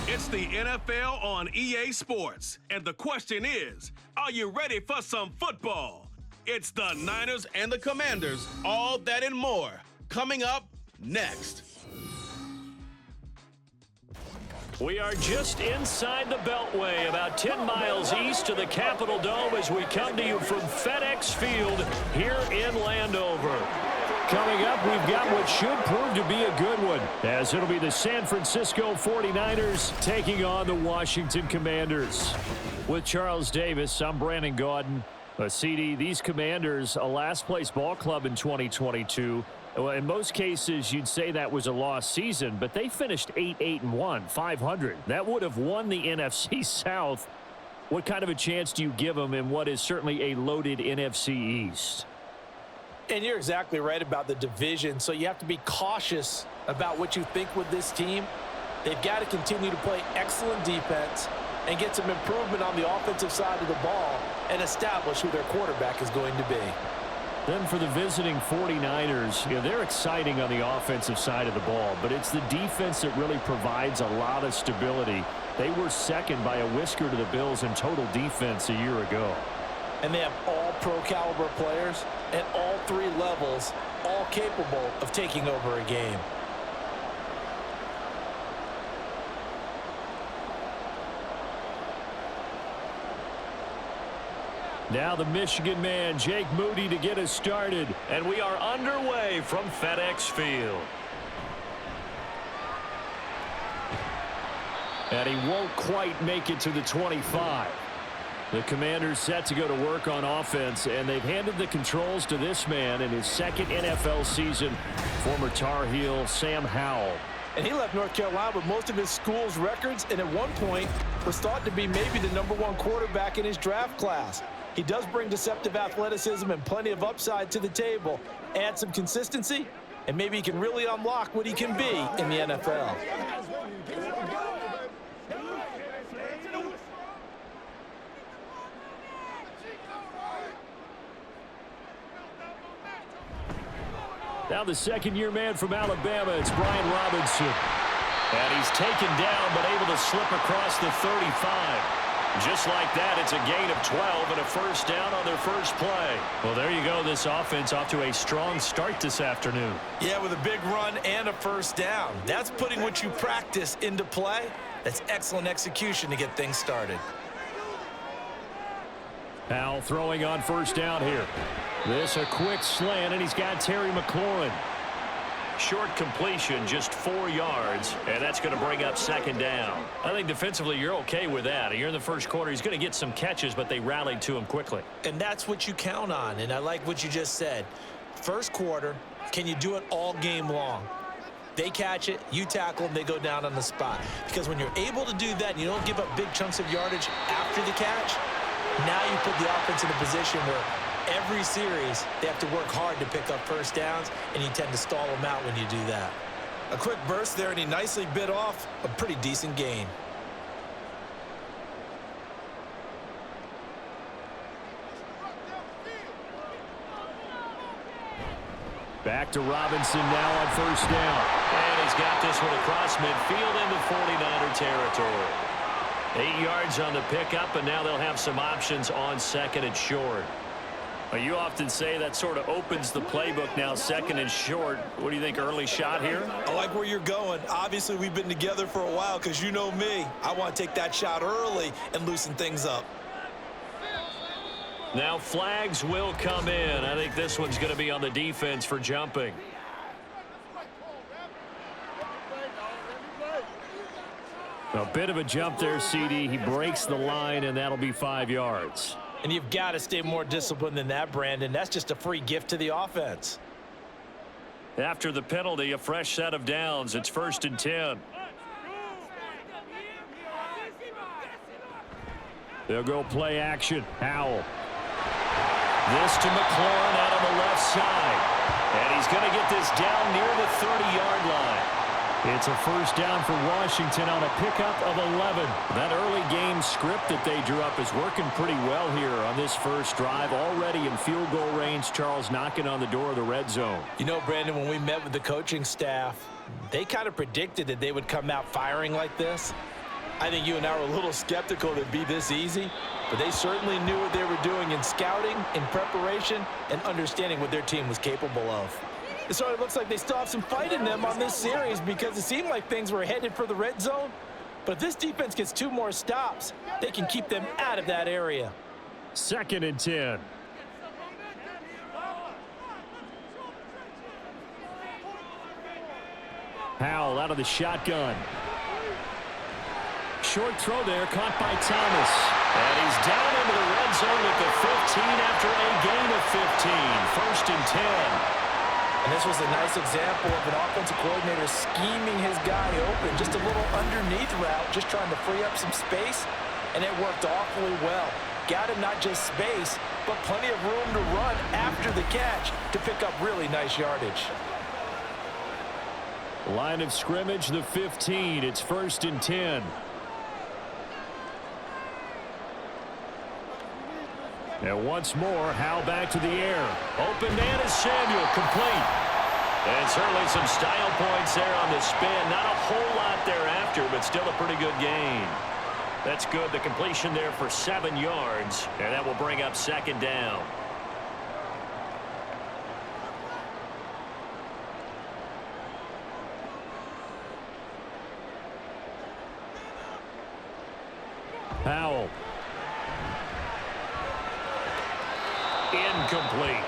It's the NFL on EA Sports, and the question is, are you ready for some football? It's the Niners and the Commanders, all that and more, coming up next. We are just inside the Beltway, about 10 miles east of the Capitol Dome as we come to you from FedEx Field here in Landover. Coming up, we've got what should prove to be a good one, as it'll be the San Francisco 49ers taking on the Washington Commanders. With Charles Davis, I'm Brandon Gaudin. CD, these Commanders, a last-place ball club in 2022. Well, in most cases, you'd say that was a lost season, but they finished 8-1, 500. That would have won the NFC South. What kind of a chance do you give them in what is certainly a loaded NFC East? And you're exactly right about the division, so you have to be cautious about what you think with this team. They've got to continue to play excellent defense and get some improvement on the offensive side of the ball and establish who their quarterback is going to be. Then for the visiting 49ers, they're exciting on the offensive side of the ball, but it's the defense that really provides a lot of stability. They were second by a whisker to the Bills in total defense a year ago. And they have all pro-caliber players at all three levels, all capable of taking over a game. Now the Michigan man, Jake Moody, to get us started. And we are underway from FedEx Field. And he won't quite make it to the 25. The Commanders set to go to work on offense, and they've handed the controls to this man in his second NFL season, former Tar Heel Sam Howell. And he left North Carolina with most of his school's records, and at one point was thought to be maybe the #1 quarterback in his draft class. He does bring deceptive athleticism and plenty of upside to the table. Add some consistency, and maybe he can really unlock what he can be in the NFL. Now the second-year man from Alabama, it's Brian Robinson. And he's taken down, but able to slip across the 35. Just like that, it's a gain of 12 and a first down on their first play. Well, there you go. This offense off to a strong start this afternoon. Yeah, with a big run and a first down. That's putting what you practice into play. That's excellent execution to get things started. Howell throwing on first down here. This a quick slant, and he's got Terry McLaurin. Short completion, just 4 yards, and that's going to bring up second down. I think defensively you're okay with that. You're in the first quarter. He's going to get some catches, but they rallied to him quickly. And that's what you count on, and I like what you just said. First quarter, can you do it all game long? They catch it, you tackle them, they go down on the spot. Because when you're able to do that and you don't give up big chunks of yardage after the catch, now you put the offense in a position where every series, they have to work hard to pick up first downs, and you tend to stall them out when you do that. A quick burst there, and he nicely bit off a pretty decent gain. Back to Robinson now on first down. And he's got this one across midfield into 49er territory. 8 yards on the pickup, and now they'll have some options on second and short. Well, you often say that sort of opens the playbook now, second and short. What do you think, early shot here? I like where you're going. Obviously, we've been together for a while because you know me. I want to take that shot early and loosen things up. Now flags will come in. I think this one's going to be on the defense for jumping. A bit of a jump there, CD. He breaks the line, and that'll be 5 yards. And you've got to stay more disciplined than that, Brandon. That's just a free gift to the offense. After the penalty, a fresh set of downs. It's 1st and 10. They'll go play action. Howell. This to McLaurin out on the left side. And he's going to get this down near the 30-yard line. It's a first down for Washington on a pickup of 11. That early game script that they drew up is working pretty well here on this first drive. Already in field goal range, Charles knocking on the door of the red zone. You know, Brandon, when we met with the coaching staff, they kind of predicted that they would come out firing like this. I think you and I were a little skeptical that it'd be this easy, but they certainly knew what they were doing in scouting, in preparation, and understanding what their team was capable of. It sort of looks like they still have some fight in them on this series because it seemed like things were headed for the red zone. But if this defense gets 2 more stops, they can keep them out of that area. 2nd and 10. Powell out of the shotgun. Short throw there, caught by Thomas. And he's down into the red zone at the 15 after a gain of 15. 1st and 10. And this was a nice example of an offensive coordinator scheming his guy open. Just a little underneath route, just trying to free up some space. And it worked awfully well. Got him not just space, but plenty of room to run after the catch to pick up really nice yardage. Line of scrimmage, the 15. It's 1st and 10. And once more, Howe back to the air. Open man is Samuel, complete. And certainly some style points there on the spin. Not a whole lot thereafter, but still a pretty good gain. That's good. The completion there for 7 yards, and that will bring up 2nd down. Powell. Incomplete.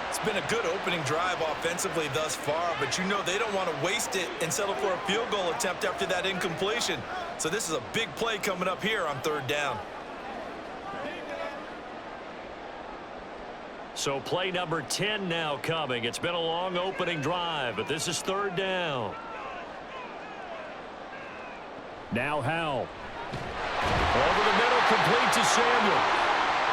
It's been a good opening drive offensively thus far, but you know they don't want to waste it and settle for a field goal attempt after that incompletion. So this is a big play coming up here on 3rd down. So play number 10 now coming. It's been a long opening drive, but this is 3rd down. Now Howe. Over the middle, complete to Samuel.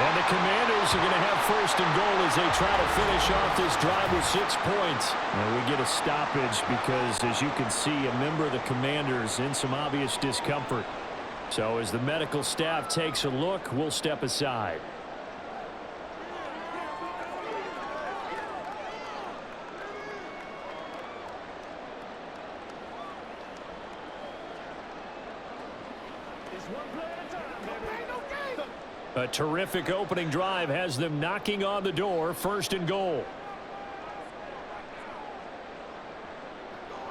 And the Commanders are going to have 1st and goal as they try to finish off this drive with 6 points. And we get a stoppage because, as you can see, a member of the Commanders in some obvious discomfort. So as the medical staff takes a look, we'll step aside. A terrific opening drive has them knocking on the door. 1st and goal.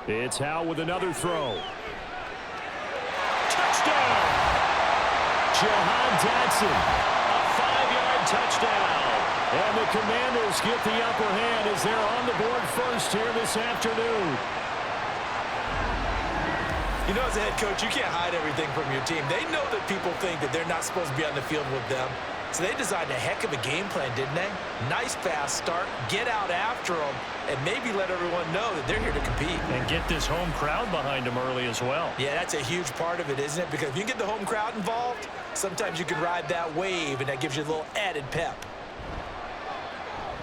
It's Howe with another throw. Touchdown! Jahan Dotson. A 5-yard touchdown. And the Commanders get the upper hand as they're on the board first here this afternoon. You know, as a head coach, you can't hide everything from your team. They know that people think that they're not supposed to be on the field with them. So they designed a heck of a game plan, didn't they? Nice fast start, get out after them, and maybe let everyone know that they're here to compete. And get this home crowd behind them early as well. Yeah, that's a huge part of it, isn't it? Because if you get the home crowd involved, sometimes you can ride that wave, and that gives you a little added pep.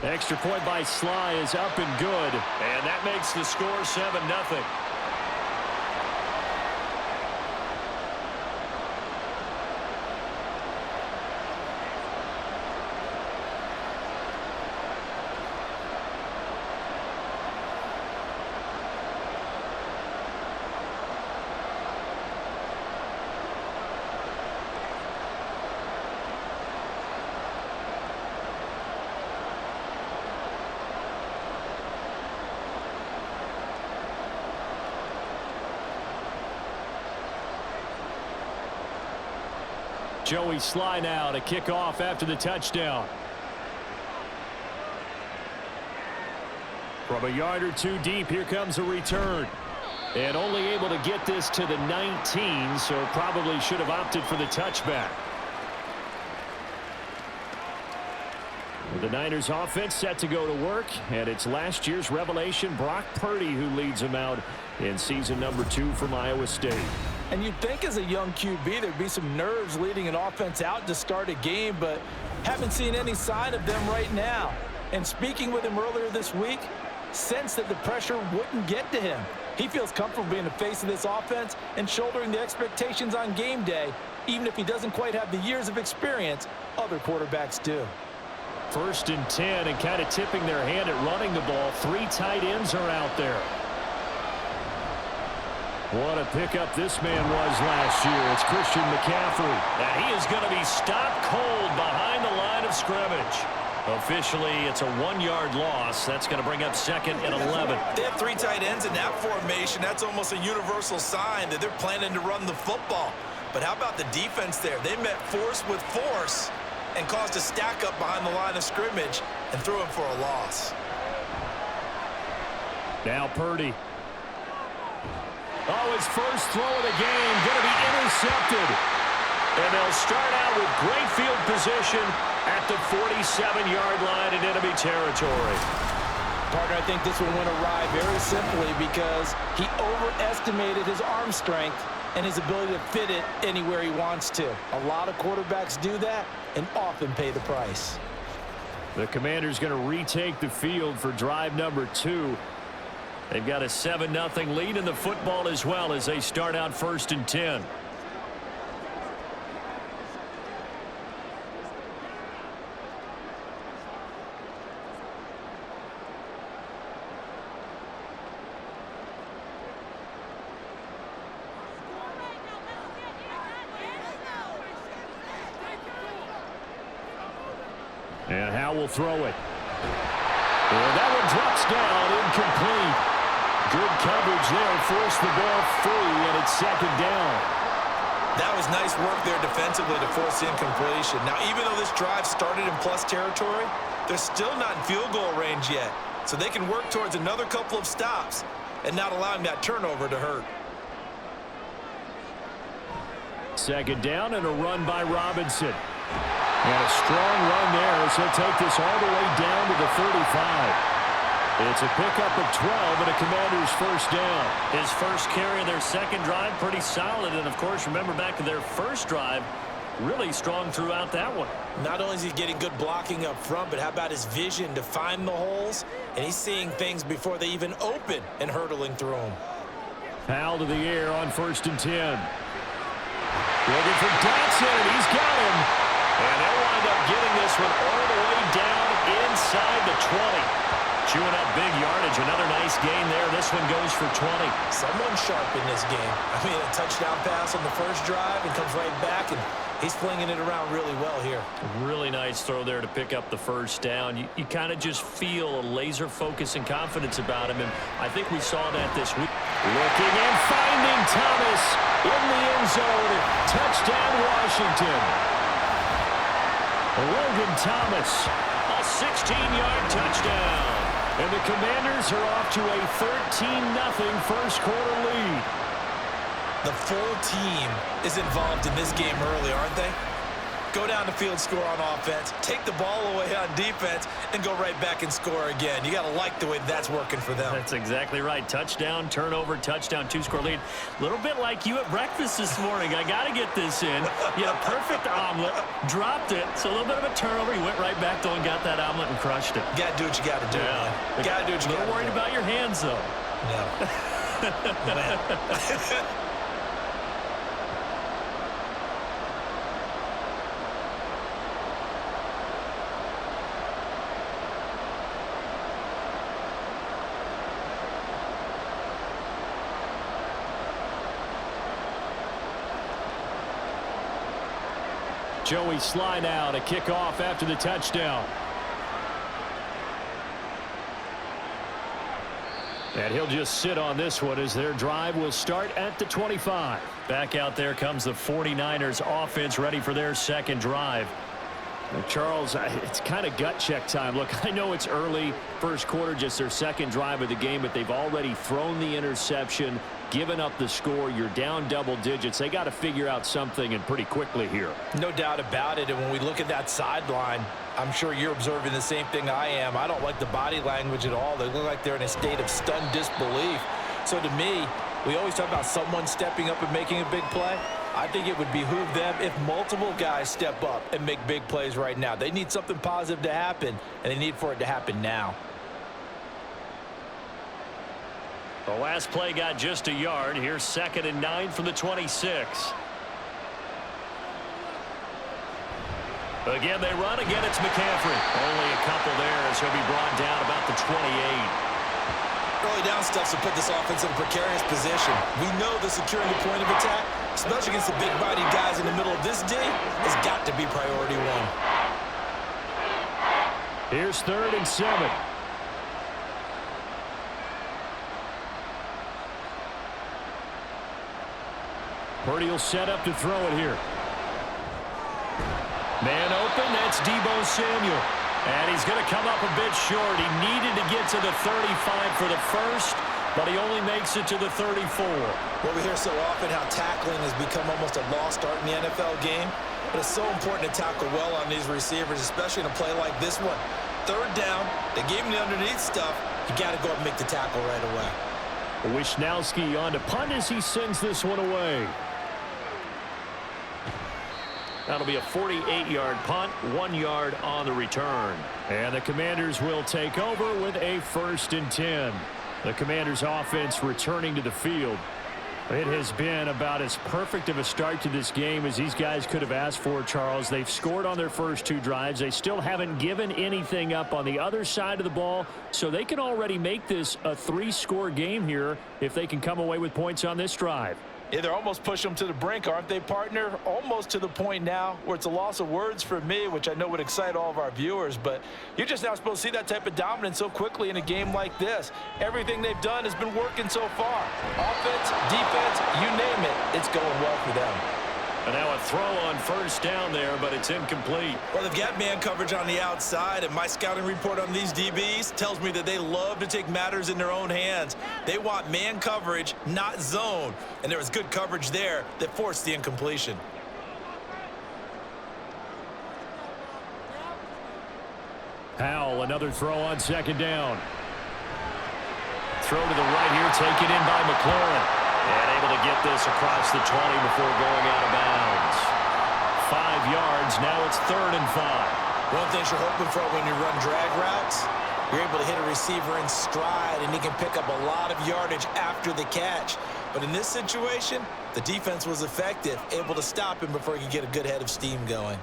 Extra point by Sly is up and good. And that makes the score 7-0. Joey Sly now to kick off after the touchdown. From a yard or 2 deep, here comes a return. And only able to get this to the 19, so probably should have opted for the touchback. The Niners offense set to go to work, and it's last year's revelation, Brock Purdy, who leads them out in season number 2 from Iowa State. And you'd think as a young QB there'd be some nerves leading an offense out to start a game, but haven't seen any sign of them right now. And speaking with him earlier this week, sensed that the pressure wouldn't get to him. He feels comfortable being the face of this offense and shouldering the expectations on game day, even if he doesn't quite have the years of experience other quarterbacks do. 1st and 10, and kind of tipping their hand at running the ball. 3 tight ends are out there. What a pickup this man was last year. It's Christian McCaffrey. And he is going to be stopped cold behind the line of scrimmage. Officially, it's a 1-yard loss. That's going to bring up 2nd and 11. They have 3 tight ends in that formation. That's almost a universal sign that they're planning to run the football. But how about the defense there? They met force with force and caused a stack up behind the line of scrimmage and threw him for a loss. Now Purdy. Oh, his first throw of the game going to be intercepted. And they'll start out with great field position at the 47-yard line in enemy territory. Partner, I think this one went awry very simply because he overestimated his arm strength and his ability to fit it anywhere he wants to. A lot of quarterbacks do that and often pay the price. The Commanders going to retake the field for drive number 2. They've got a 7-0 lead in the football as well as they start out 1st and 10. And Howe will throw it. And that one drops down, incomplete. Good coverage there, forced the ball free, and it's 2nd down. That was nice work there defensively to force incompletion. Now, even though this drive started in plus territory, they're still not in field goal range yet. So they can work towards another couple of stops and not allowing that turnover to hurt. 2nd down and a run by Robinson. And a strong run there as he'll take this all the way down to the 35. It's a pickup of 12 and a Commander's 1st down. His first carry of their 2nd drive, pretty solid. And, of course, remember back to their 1st drive, really strong throughout that one. Not only is he getting good blocking up front, but how about his vision to find the holes? And he's seeing things before they even open and hurdling through them. Powell to the air on 1st and 10. Looking for Dotson, and he's got him. And they'll wind up getting this one all the way down inside the 20. Chewing up big yardage. Another nice gain there. This one goes for 20. Someone sharp in this game. I mean, a touchdown pass on the 1st drive and comes right back, and he's flinging it around really well here. Really nice throw there to pick up the 1st down. You kind of just feel a laser focus and confidence about him, and I think we saw that this week. Looking and finding Thomas in the end zone. Touchdown, Washington. Logan Thomas, a 16-yard touchdown. And the Commanders are off to a 13-0 first quarter lead. The full team is involved in this game early, aren't they? Go down the field, score on offense, take the ball away on defense, and go right back and score again. You got to like the way that's working for them. That's exactly right. Touchdown, turnover, touchdown, 2-score lead. A little bit like you at breakfast this morning. I got to get this in. You had a perfect omelet, dropped it. So a little bit of a turnover. You went right back, though, and got that omelet and crushed it. You got to do what you got to do. Yeah. You got to do what you got to do. A little worried about your hands, though. No. Joey slide out, a kickoff after the touchdown. And he'll just sit on this one as their drive will start at the 25. Back out there comes the 49ers offense ready for their 2nd drive. Now, Charles, it's kind of gut check time. Look, I know it's early, 1st quarter, just their 2nd drive of the game, but they've already thrown the interception, given up the score. You're down double digits. They got to figure out something, and pretty quickly here. No doubt about it. And when we look at that sideline, I'm sure you're observing the same thing I am. I don't like the body language at all. They look like they're in a state of stunned disbelief. So to me, we always talk about someone stepping up and making a big play. I think it would behoove them if multiple guys step up and make big plays right now. They need something positive to happen, and they need for it to happen now. The last play got just a yard. Here's 2nd and 9 from the 26. Again, they run. Again, it's McCaffrey. Only a couple there as he'll be brought down about the 28. Early down stuff to put this offense in a precarious position. We know the securing the point of attack, especially against the big-bodied guys in the middle of this D, has got to be priority one. Here's 3rd and 7. Purdy will set up to throw it here. Man open, that's Deebo Samuel. And he's going to come up a bit short. He needed to get to the 35 for the first, but he only makes it to the 34. Well, we hear so often how tackling has become almost a lost art in the NFL game, but it's so important to tackle well on these receivers, especially in a play like this one. 3rd down, they gave him the underneath stuff. You got to go up and make the tackle right away. Wishnowski on to punt as he sends this one away. That'll be a 48-yard punt, 1 yard on the return. And the Commanders will take over with a 1st and 10. The Commanders offense returning to the field. It has been about as perfect of a start to this game as these guys could have asked for, Charles. They've scored on their first 2 drives. They still haven't given anything up on the other side of the ball, so they can already make this a 3-score game here if they can come away with points on this drive. Yeah, they're almost pushing them to the brink, aren't they, partner? Almost to the point now where it's a loss of words for me, which I know would excite all of our viewers, but you're just not supposed to see that type of dominance so quickly in a game like this. Everything they've done has been working so far. Offense, defense, you name it, it's going well for them. And now a throw on 1st down there, but it's incomplete. Well, they've got man coverage on the outside, and my scouting report on these DBs tells me that they love to take matters in their own hands. They want man coverage, not zone. And there was good coverage there that forced the incompletion. Powell, another throw on 2nd down. Throw to the right here, taken in by McLaurin. And able to get this across the 20 before going out of bounds. 5 yards, now it's 3rd and 5. One thing you're hoping for when you run drag routes, you're able to hit a receiver in stride, and he can pick up a lot of yardage after the catch. But in this situation, the defense was effective, able to stop him before he could get a good head of steam going.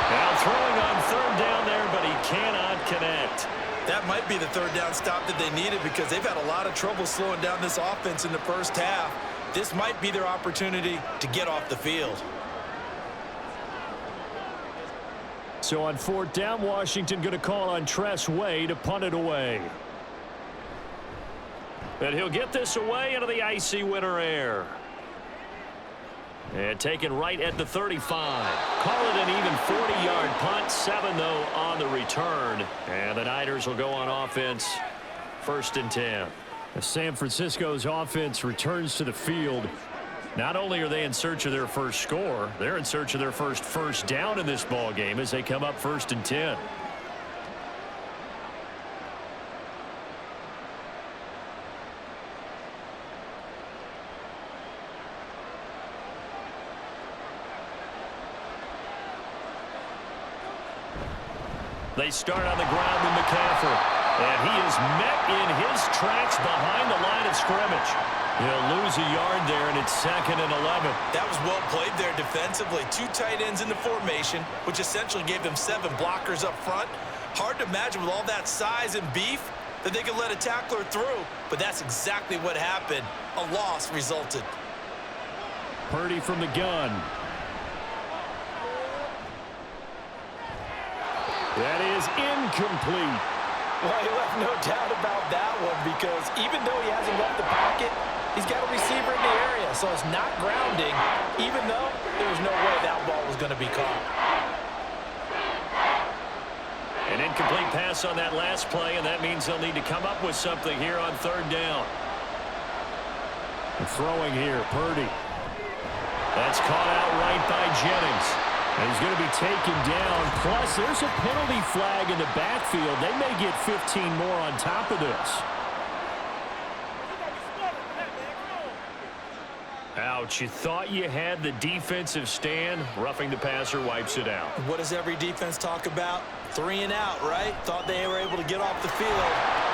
Now throwing on 3rd down there, but he cannot connect. That might be the 3rd down stop that they needed because they've had a lot of trouble slowing down this offense in the first half. This might be their opportunity to get off the field. So on 4th down, Washington going to call on Tress Way to punt it away. And he'll get this away into the icy winter air. And taken right at the 35. Call it an even 40-yard punt. 7, though, on the return. And the Niners will go on offense. 1st and 10. As San Francisco's offense returns to the field, not only are they in search of their first score, they're in search of their first down in this ball game as they come up 1st and 10. They start on the ground with McCaffrey. And he is met in his tracks behind the line of scrimmage. He'll lose a yard there, and it's 2nd and 11. That was well played there defensively. 2 tight ends in the formation, which essentially gave them 7 blockers up front. Hard to imagine with all that size and beef that they could let a tackler through, but that's exactly what happened. A loss resulted. Purdy from the gun. That is incomplete. Well, he left no doubt about that one because even though he hasn't left the pocket, he's got a receiver in the area, so it's not grounding, even though there was no way that ball was going to be caught. An incomplete pass on that last play, and that means they'll need to come up with something here on 3rd down. Throwing here, Purdy. That's caught out right by Jennings. And he's going to be taken down. Plus, there's a penalty flag in the backfield. They may get 15 more on top of this. Ouch, you thought you had the defensive stand. Roughing the passer wipes it out. What does every defense talk about? 3 and out, right? Thought they were able to get off the field.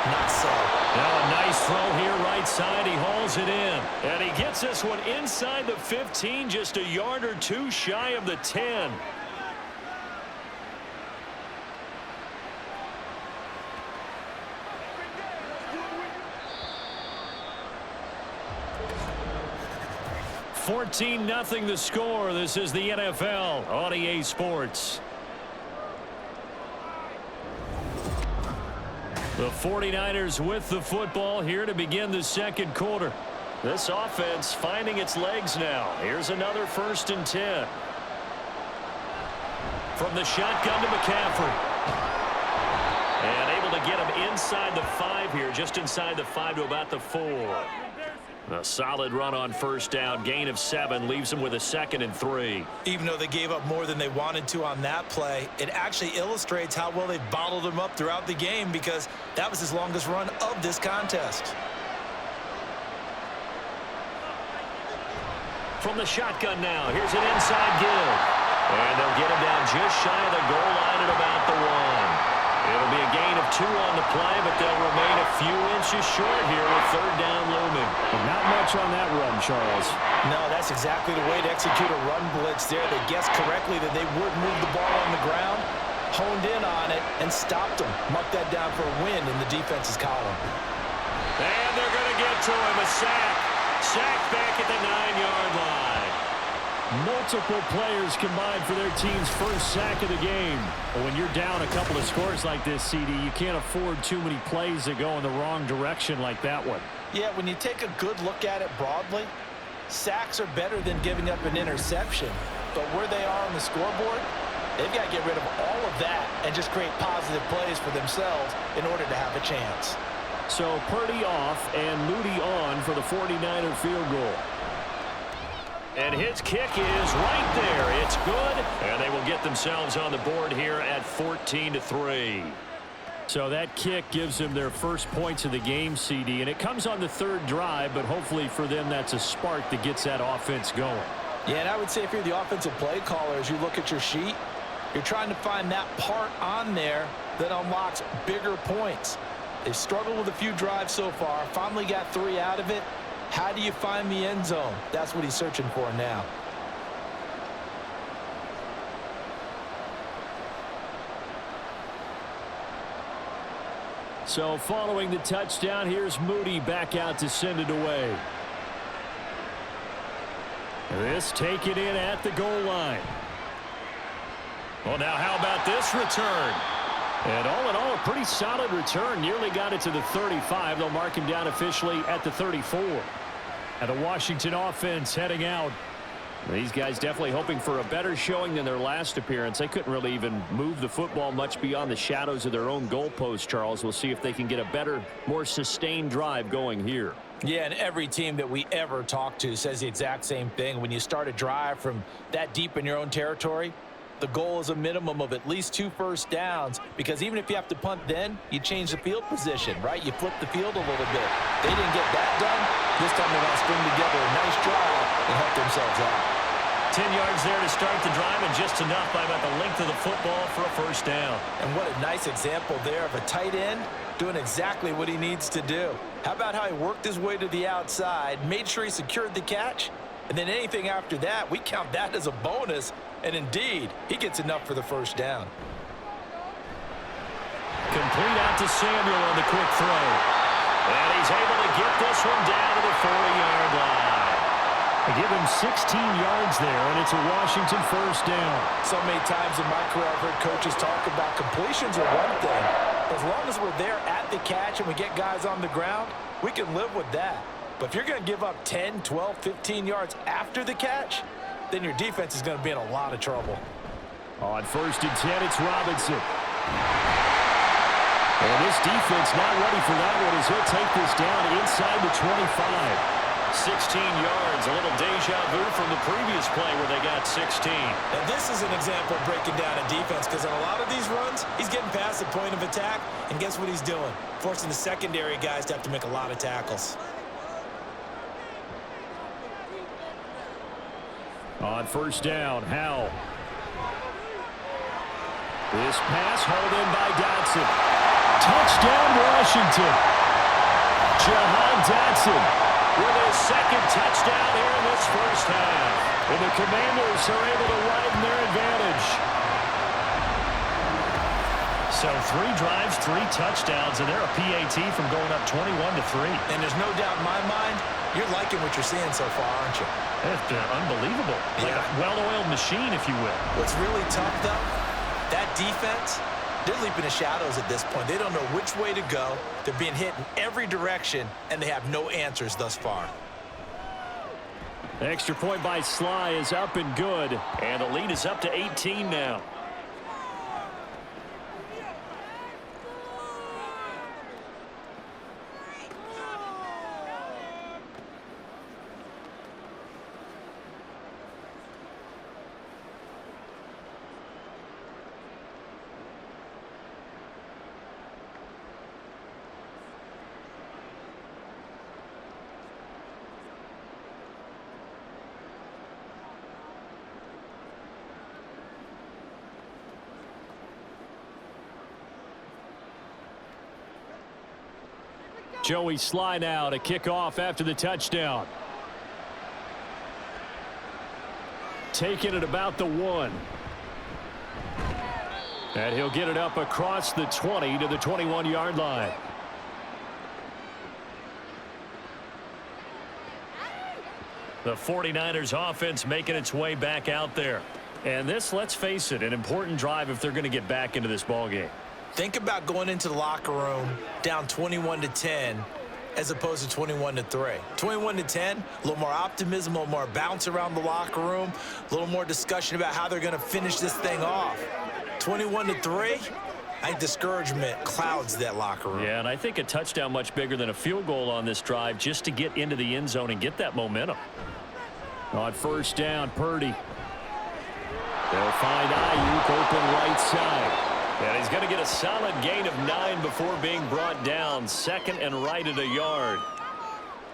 Not so. Now a nice throw here right side. He hauls it in. And he gets this one inside the 15, just a yard or 2 shy of the 10. 14-0 the score. This is the NFL on EA Sports. The 49ers with the football here to begin the second quarter. This offense finding its legs now. Here's another 1st and 10. From the shotgun to McCaffrey. And able to get him inside the 5 here, just inside the 5 to about the 4. A solid run on 1st down, gain of 7, leaves them with a 2nd and 3. Even though they gave up more than they wanted to on that play, it actually illustrates how well they've bottled them up throughout the game, because that was his longest run of this contest. From the shotgun now, here's an inside give. And they'll get him down just shy of the goal line at about the 1. It'll be a gain of 2 on the play, but they'll remain a few inches short here with 3rd down looming. But not much on that run, Charles. No, that's exactly the way to execute a run blitz there. They guessed correctly that they would move the ball on the ground, honed in on it, and stopped them. Mark that down for a win in the defense's column. And they're going to get to him, a sack. Sack back at the 9-yard line. Multiple players combined for their team's first sack of the game. But when you're down a couple of scores like this, CD, you can't afford too many plays that go in the wrong direction like that one. Yeah, when you take a good look at it broadly, sacks are better than giving up an interception. But where they are on the scoreboard, they've got to get rid of all of that and just create positive plays for themselves in order to have a chance. So Purdy off and Moody on for the 49er field goal. And his kick is right there. It's good. And they will get themselves on the board here at 14-3. So that kick gives them their first points of the game, CD. And it comes on the 3rd drive, but hopefully for them that's a spark that gets that offense going. Yeah, and I would say if you're the offensive play caller, as you look at your sheet, you're trying to find that part on there that unlocks bigger points. They've struggled with a few drives so far. Finally got 3 out of it. How do you find the end zone? That's what he's searching for now. So following the touchdown, here's Moody back out to send it away. This taken in at the goal line. Well, now how about this return? And all in all, a pretty solid return. Nearly got it to the 35. They'll mark him down officially at the 34. And the Washington offense heading out. These guys definitely hoping for a better showing than their last appearance. They couldn't really even move the football much beyond the shadows of their own goalpost, Charles. We'll see if they can get a better, more sustained drive going here. Yeah, and every team that we ever talk to says the exact same thing. When you start a drive from that deep in your own territory, the goal is a minimum of at least 2 first downs, because even if you have to punt then, you change the field position, right? You flip the field a little bit. They didn't get that done. This time they're going to string together a nice drive and help themselves out. 10 yards there to start the drive, and just enough by about the length of the football for a first down. And what a nice example there of a tight end doing exactly what he needs to do. How about how he worked his way to the outside, made sure he secured the catch, and then anything after that, we count that as a bonus. And indeed, he gets enough for the first down. Complete out to Samuel on the quick throw. And he's able to get this one down to the 40-yard line. They give him 16 yards there, and it's a Washington first down. So many times in my career, I've heard coaches talk about completions are one thing. As long as we're there at the catch and we get guys on the ground, we can live with that. But if you're going to give up 10, 12, 15 yards after the catch, then your defense is going to be in a lot of trouble. On 1st and 10, it's Robinson. And this defense not ready for that one as he'll take this down inside the 25. 16 yards, a little deja vu from the previous play where they got 16. And this is an example of breaking down a defense, because in a lot of these runs, he's getting past the point of attack, and guess what he's doing? Forcing the secondary guys to have to make a lot of tackles. On 1st down, Howell. This pass hauled in by Dotson. Touchdown, Washington. Jahan Dotson with his 2nd touchdown here in this first half. And the Commanders are able to widen their advantage. So 3 drives, 3 touchdowns, and they're a PAT from going up 21-3. And there's no doubt in my mind, you're liking what you're seeing so far, aren't you? It's unbelievable. Like a well-oiled machine, if you will. What's really tough, though, that defense, they're leaping the shadows at this point. They don't know which way to go. They're being hit in every direction, and they have no answers thus far. The extra point by Sly is up and good, and the lead is up to 18 now. Joey Sly now to kick off after the touchdown. Taking it about the 1. And he'll get it up across the 20 to the 21-yard line. The 49ers offense making its way back out there. And this, let's face it, an important drive if they're going to get back into this ballgame. Think about going into the locker room down 21-10 as opposed to 21-3. 21-10, a little more optimism, a little more bounce around the locker room, a little more discussion about how they're going to finish this thing off. 21-3, I think discouragement clouds that locker room. Yeah, and I think a touchdown much bigger than a field goal on this drive just to get into the end zone and get that momentum. On first down, Purdy. They'll find Ayuk open right side. And he's going to get a solid gain of 9 before being brought down. 2nd and right at a yard.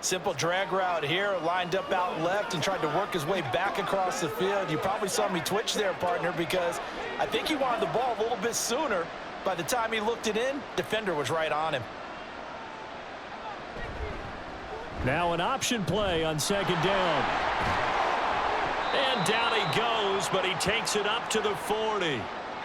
Simple drag route here, lined up out left and tried to work his way back across the field. You probably saw me twitch there, partner, because I think he wanted the ball a little bit sooner. By the time he looked it in, defender was right on him. Now an option play on 2nd down. And down he goes, but he takes it up to the 40.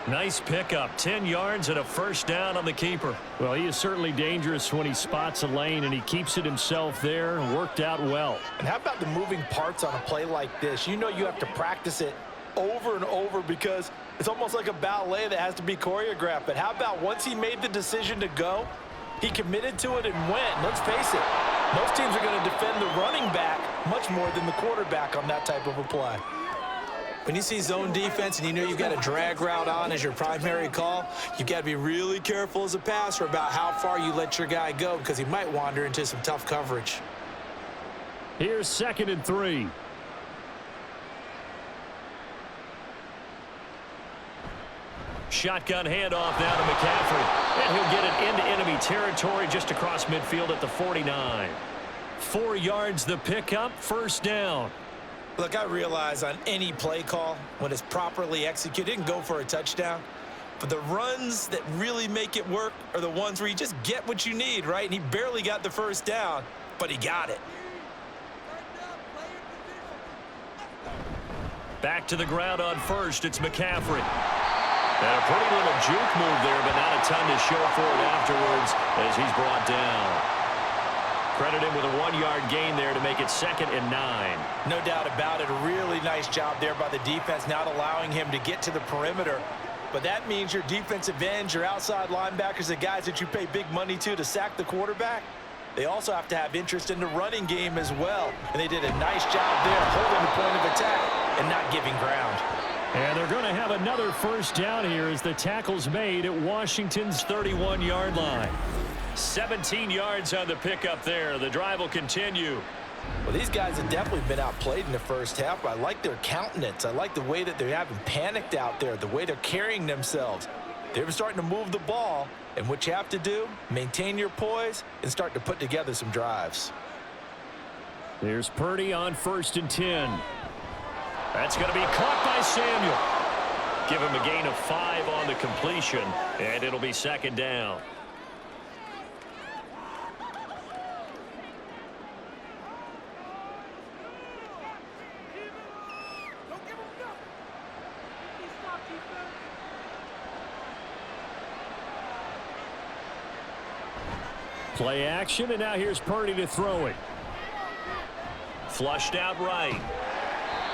Nice pickup, 10 yards and a first down on the keeper. Well, he is certainly dangerous when he spots a lane, and he keeps it himself there. Worked out well. And how about the moving parts on a play like this? You know you have to practice it over and over because it's almost like a ballet that has to be choreographed. But how about once he made the decision to go, he committed to it and went. Let's face it, most teams are going to defend the running back much more than the quarterback on that type of a play. When you see zone defense and you know you've got a drag route on as your primary call, you've got to be really careful as a passer about how far you let your guy go because he might wander into some tough coverage. Here's 2nd and 3. Shotgun handoff now to McCaffrey. And he'll get it into enemy territory just across midfield at the 49. 4 yards the pickup, first down. Look, I realize on any play call, when it's properly executed, it can go for a touchdown. But the runs that really make it work are the ones where you just get what you need, right? And he barely got the first down, but he got it. Back to the ground on first, it's McCaffrey. And a pretty little juke move there, but not a ton to show for it afterwards as he's brought down. Credit him with a 1-yard gain there to make it 2nd and 9. No doubt about it. A really nice job there by the defense, not allowing him to get to the perimeter. But that means your defensive ends, your outside linebackers, the guys that you pay big money to sack the quarterback, they also have to have interest in the running game as well. And they did a nice job there holding the point of attack and not giving ground. And they're going to have another first down here as the tackle's made at Washington's 31-yard line. 17 yards on the pickup there. The drive will continue. Well, these guys have definitely been outplayed in the first half. But I like their countenance. I like the way that they haven't panicked out there, the way they're carrying themselves. They're starting to move the ball. And what you have to do, maintain your poise and start to put together some drives. There's Purdy on 1st and 10. That's going to be caught by Samuel. Give him a gain of 5 on the completion, and it'll be 2nd down. Play action, and now here's Purdy to throw it. Flushed out right.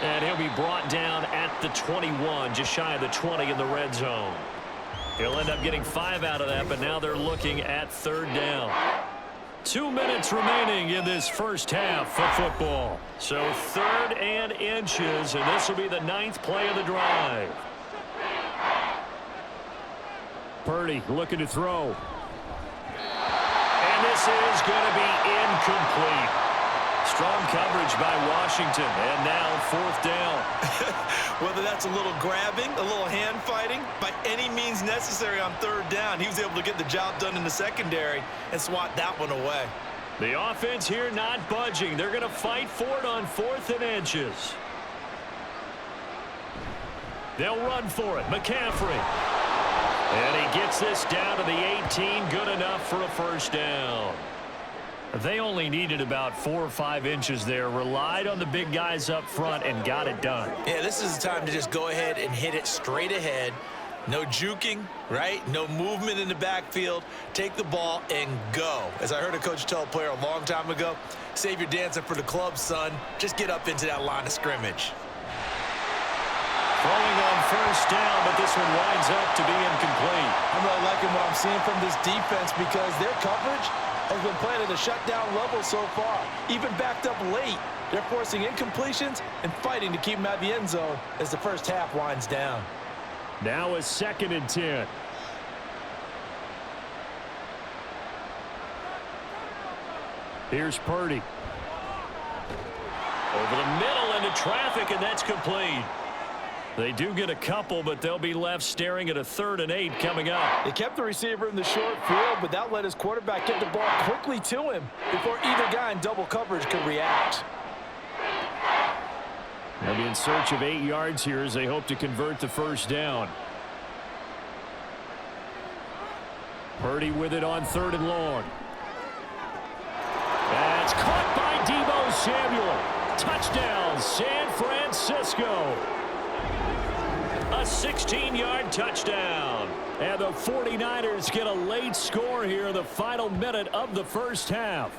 And he'll be brought down at the 21, just shy of the 20 in the red zone. He'll end up getting 5 out of that, but now they're looking at 3rd down. 2 minutes remaining in this first half of football. So 3rd and inches, and this will be the 9th play of the drive. Purdy looking to throw. And this is going to be incomplete. Strong coverage by Washington, and now 4th down. Whether that's a little grabbing, a little hand fighting, by any means necessary on 3rd down, he was able to get the job done in the secondary and swat that one away. The offense here not budging. They're going to fight for it on 4th and inches. They'll run for it. McCaffrey. And he gets this down to the 18. Good enough for a 1st down. They only needed about 4 or 5 inches there. Relied on the big guys up front and got it done. Yeah, this is the time to just go ahead and hit it straight ahead. No juking, right? No movement in the backfield. Take the ball and go. As I heard a coach tell a player a long time ago, save your dancing for the club, son. Just get up into that line of scrimmage. Throwing on 1st down, but this one winds up to be incomplete. I'm really liking what I'm seeing from this defense because their coverage has been playing at a shutdown level so far. Even backed up late, they're forcing incompletions and fighting to keep them out of the end zone as the first half winds down. Now a 2nd and 10. Here's Purdy. Over the middle into traffic, and that's complete. They do get a couple, but they'll be left staring at a 3rd and 8 coming up. They kept the receiver in the short field, but that let his quarterback get the ball quickly to him before either guy in double coverage could react. They'll be in search of 8 yards here as they hope to convert the 1st down. Purdy with it on 3rd and long. That's caught by Deebo Samuel. Touchdown, San Francisco. A 16-yard touchdown. And the 49ers get a late score here in the final minute of the first half.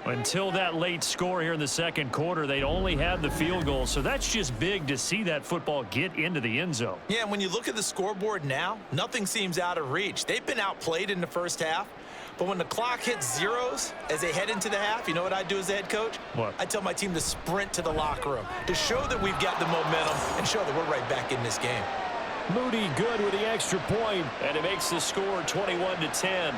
Until that late score here in the second quarter, they'd only had the field goal, so that's just big to see that football get into the end zone. Yeah, and when you look at the scoreboard now, nothing seems out of reach. They've been outplayed in the first half, but when the clock hits zeros as they head into the half, you know what I do as the head coach? What? I tell my team to sprint to the locker room to show that we've got the momentum and show that we're right back in this game. Moody good with the extra point. And it makes the score 21-10.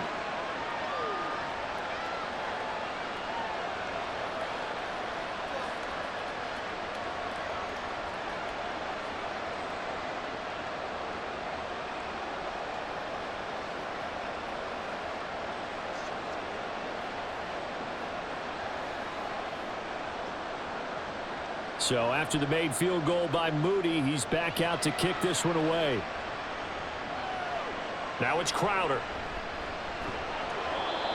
So after the made field goal by Moody, he's back out to kick this one away. Now it's Crowder.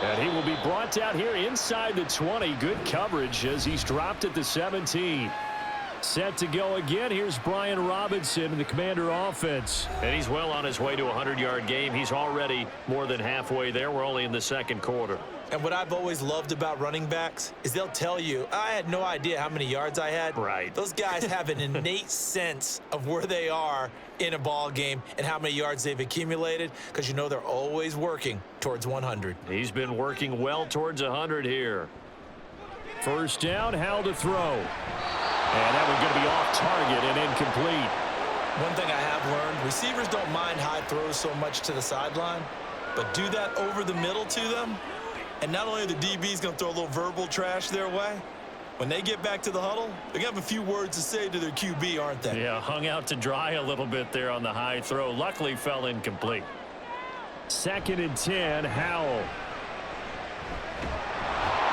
And he will be brought out here inside the 20. Good coverage as he's dropped at the 17. Set to go again. Here's Brian Robinson in the Commander offense. And he's well on his way to a 100-yard game. He's already more than halfway there. We're only in the second quarter. And what I've always loved about running backs is they'll tell you, I had no idea how many yards I had. Right. Those guys have an innate sense of where they are in a ball game and how many yards they've accumulated because you know they're always working towards 100. He's been working well towards 100 here. First down, Howell to throw. And that one's going to be off target and incomplete. One thing I have learned, receivers don't mind high throws so much to the sideline, but do that over the middle to them, and not only are the DBs going to throw a little verbal trash their way, when they get back to the huddle, they're going to have a few words to say to their QB, aren't they? Yeah, hung out to dry a little bit there on the high throw. Luckily fell incomplete. 2nd and 10, Howell.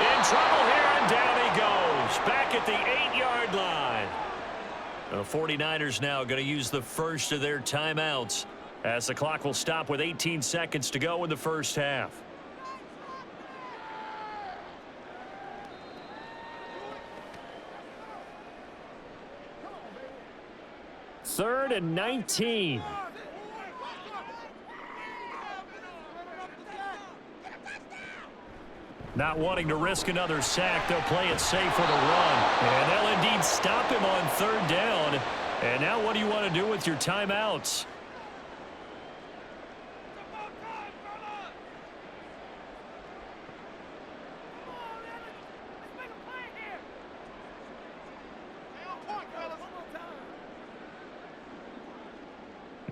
In trouble here, and down he goes. Back at the 8-yard line. The 49ers now going to use the first of their timeouts as the clock will stop with 18 seconds to go in the first half. Not wanting to risk another sack, they'll play it safe with a run. And they'll indeed stop him on 3rd down. And now what do you want to do with your timeouts?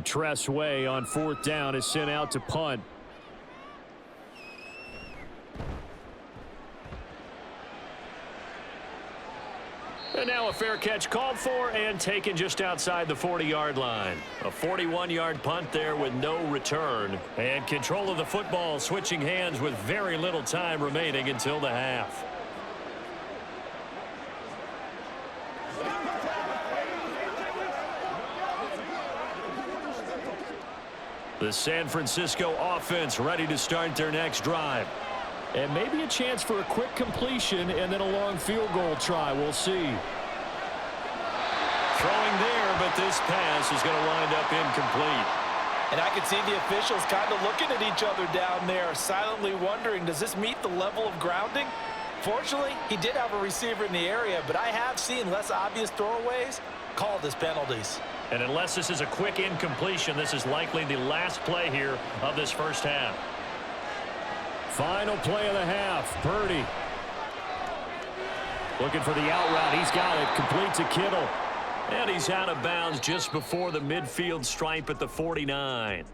Tress Way on 4th down is sent out to punt. And now a fair catch called for and taken just outside the 40-yard line. A 41-yard punt there with no return. And control of the football switching hands with very little time remaining until the half. The San Francisco offense ready to start their next drive. And maybe a chance for a quick completion and then a long field goal try. We'll see. Throwing there, but this pass is going to wind up incomplete. And I can see the officials kind of looking at each other down there, silently wondering, does this meet the level of grounding? Fortunately, he did have a receiver in the area, but I have seen less obvious throwaways called as penalties. And unless this is a quick incompletion, this is likely the last play here of this first half. Final play of the half. Purdy looking for the out route. He's got it. Complete to Kittle. And he's out of bounds just before the midfield stripe at the 49.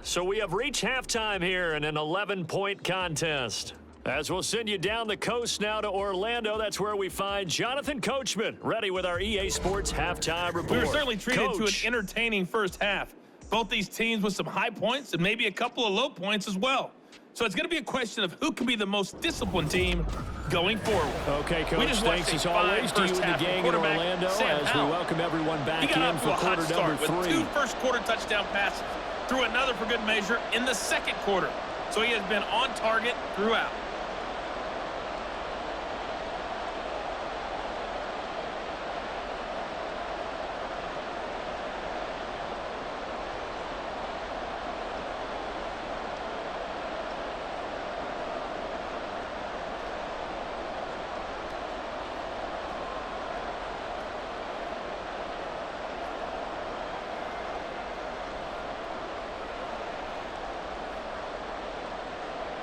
So we have reached halftime here in an 11-point contest. As we'll send you down the coast now to Orlando, that's where we find Jonathan Coachman, ready with our EA Sports halftime report. We were certainly treated to an entertaining first half. Both these teams with some high points and maybe a couple of low points as well. So it's going to be a question of who can be the most disciplined team going forward. Okay, Coach, thanks as always to you and the gang in Orlando as we welcome everyone back in for quarter number 3. With 2 first-quarter touchdown passes, threw another for good measure in the second quarter. So he has been on target throughout.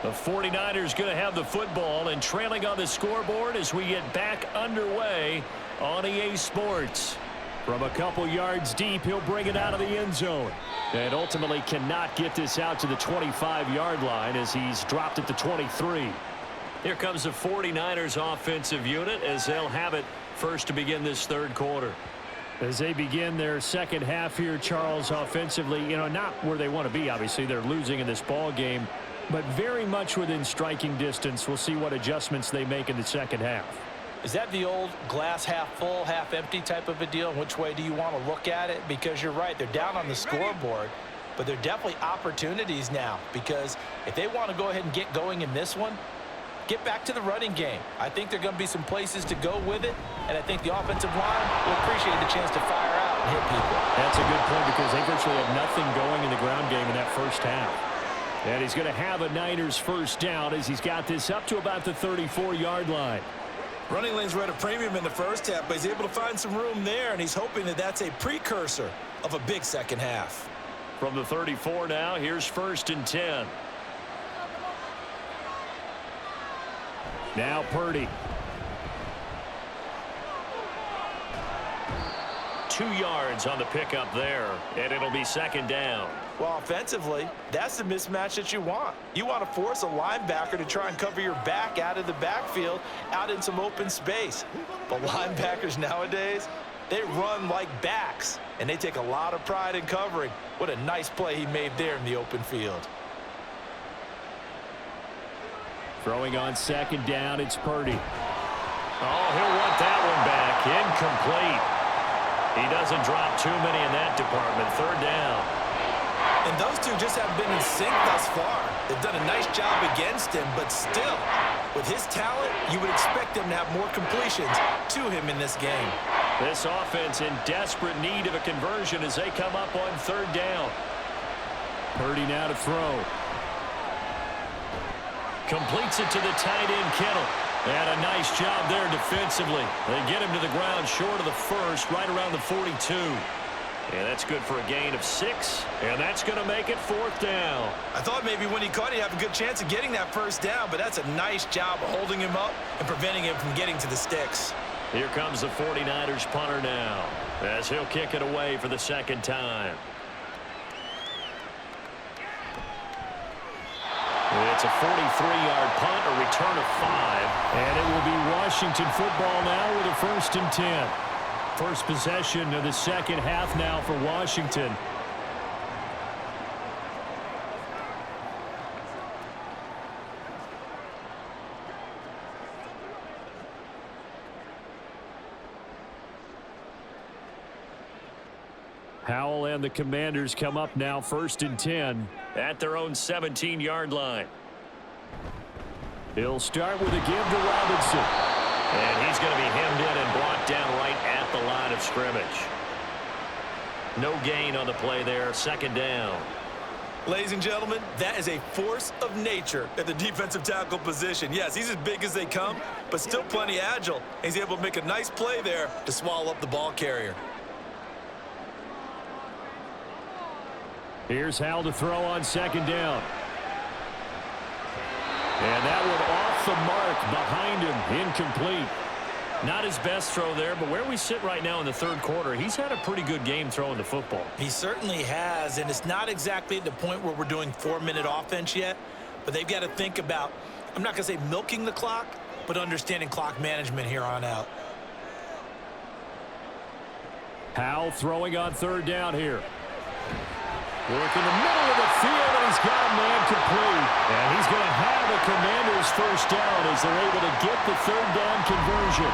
The 49ers going to have the football and trailing on the scoreboard as we get back underway on EA Sports. From a couple yards deep, he'll bring it out of the end zone. And ultimately cannot get this out to the 25-yard line as he's dropped it to 23. Here comes the 49ers offensive unit as they'll have it first to begin this third quarter. As they begin their second half here, Charles, offensively, not where they want to be, obviously. They're losing in this ball game, but very much within striking distance. We'll see what adjustments they make in the second half. Is that the old glass half full, half empty type of a deal? Which way do you want to look at it? Because you're right, they're down on the scoreboard, but they're definitely opportunities now, because if they want to go ahead and get going in this one, get back to the running game. I think there are going to be some places to go with it, and I think the offensive line will appreciate the chance to fire out and hit people. That's a good point because they virtually have nothing going in the ground game in that first half. And he's going to have a Niners first down as he's got this up to about the 34-yard line. Running lanes were at a premium in the first half, but he's able to find some room there, and he's hoping that that's a precursor of a big second half. From the 34 now, here's 1st and 10. Now Purdy. 2 yards on the pickup there, and it'll be 2nd down. Well, offensively, that's the mismatch that you want. You want to force a linebacker to try and cover your back out of the backfield, out in some open space. But linebackers nowadays, they run like backs, and they take a lot of pride in covering. What a nice play he made there in the open field. Throwing on 2nd down, it's Purdy. Oh, he'll want that one back. Incomplete. He doesn't drop too many in that department. 3rd down. And those two just haven't been in sync thus far. They've done a nice job against him, but still, with his talent, you would expect them to have more completions to him in this game. This offense in desperate need of a conversion as they come up on 3rd down. Purdy now to throw. Completes it to the tight end, Kittle. And a nice job there defensively. They get him to the ground short of the first, right around the 42. And that's good for a gain of 6. And that's going to make it 4th down. I thought maybe when he caught it, he'd have a good chance of getting that first down, but that's a nice job of holding him up and preventing him from getting to the sticks. Here comes the 49ers punter now, as he'll kick it away for the 2nd time. It's a 43-yard punt, a return of 5. And it will be Washington football now with a 1st and 10. First possession of the 2nd half now for Washington. Howell and the Commanders come up now 1st and 10. At their own 17-yard line. He'll start with a give to Robinson. And he's going to be hemmed in and brought down right at the line of scrimmage. No gain on the play there. 2nd down. Ladies and gentlemen, that is a force of nature at the defensive tackle position. Yes, he's as big as they come, but still plenty agile. He's able to make a nice play there to swallow up the ball carrier. Here's Howell to throw on 2nd down. And that one off the mark behind him, incomplete. Not his best throw there, but where we sit right now in the 3rd quarter, he's had a pretty good game throwing the football. He certainly has, and it's not exactly at the point where we're doing 4-minute offense yet, but they've got to think about, I'm not going to say milking the clock, but understanding clock management here on out. Howell throwing on 3rd down here. Work in the middle of the field, and he's got a man complete. And he's going to have a Commanders 1st down as they're able to get the 3rd down conversion.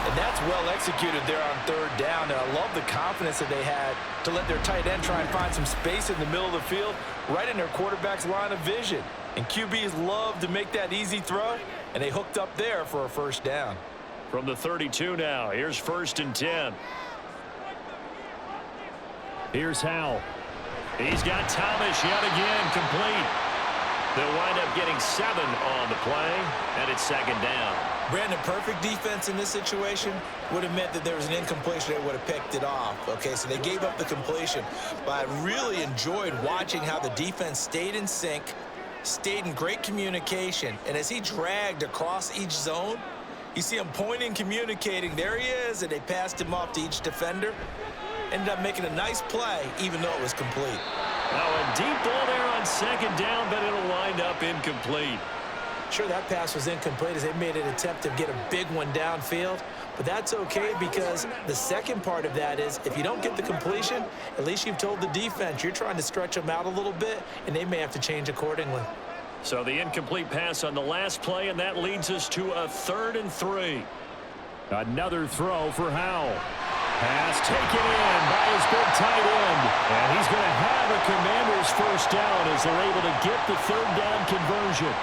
And that's well executed there on 3rd down. And I love the confidence that they had to let their tight end try and find some space in the middle of the field, right in their quarterback's line of vision. And QBs love to make that easy throw, and they hooked up there for a 1st down. From the 32 now, here's 1st and 10. Here's Howell. He's got Thomas yet again complete. They'll wind up getting 7 on the play, and it's 2nd down. Brandon, perfect defense in this situation would have meant that there was an incompletion. They would have picked it off. Okay, so they gave up the completion. But I really enjoyed watching how the defense stayed in sync, stayed in great communication. And as he dragged across each zone, you see him pointing, communicating. There he is, and they passed him off to each defender. Ended up making a nice play, even though it was complete. Now a deep ball there on 2nd down, but it'll wind up incomplete. Sure, that pass was incomplete as they made an attempt to get a big one downfield, but that's okay because the second part of that is if you don't get the completion, at least you've told the defense you're trying to stretch them out a little bit, and they may have to change accordingly. So the incomplete pass on the last play, and that leads us to a 3rd and 3. Another throw for Howell. Pass taken in by his big tight end. And he's going to have a Commanders 1st down as they're able to get the 3rd down conversion.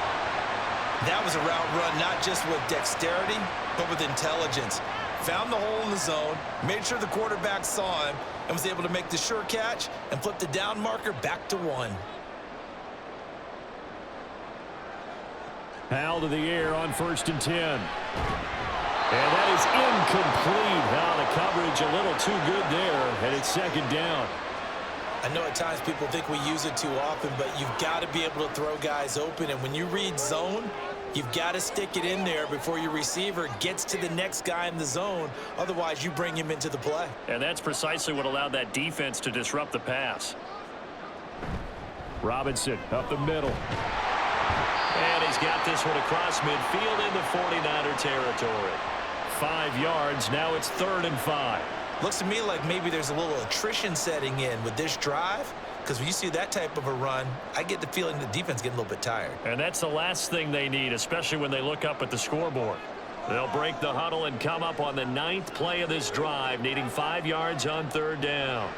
That was a route run not just with dexterity, but with intelligence. Found the hole in the zone, made sure the quarterback saw him, and was able to make the sure catch and flip the down marker back to 1. Howell to the air on 1st and 10. And that is incomplete. Now the coverage a little too good there, and it's 2nd down. I know at times people think we use it too often, but you've got to be able to throw guys open. And when you read zone, you've got to stick it in there before your receiver gets to the next guy in the zone. Otherwise, you bring him into the play. And that's precisely what allowed that defense to disrupt the pass. Robinson up the middle. And he's got this one across midfield into 49er territory. 5 yards. Now it's 3rd and 5. Looks to me like maybe there's a little attrition setting in with this drive, because when you see that type of a run, I get the feeling the defense getting a little bit tired. And that's the last thing they need, especially when they look up at the scoreboard. They'll break the huddle and come up on the 9th play of this drive, needing 5 yards on 3rd down.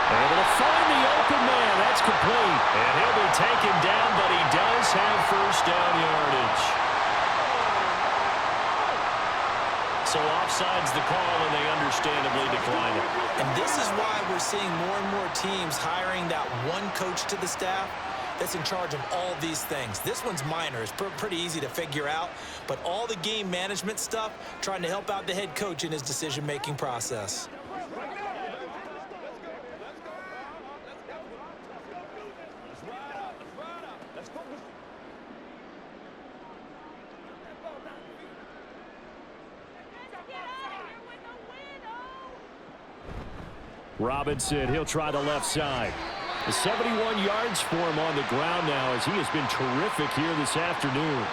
Able to find the open man. That's complete. And he'll be taken down, but he does have 1st down yardage. So offside's the call, and they understandably decline it. And this is why we're seeing more and more teams hiring that one coach to the staff that's in charge of all these things. This one's minor. It's pretty easy to figure out, but all the game management stuff, trying to help out the head coach in his decision-making process. Robinson, he'll try the left side. 71 yards for him on the ground now as he has been terrific here this afternoon.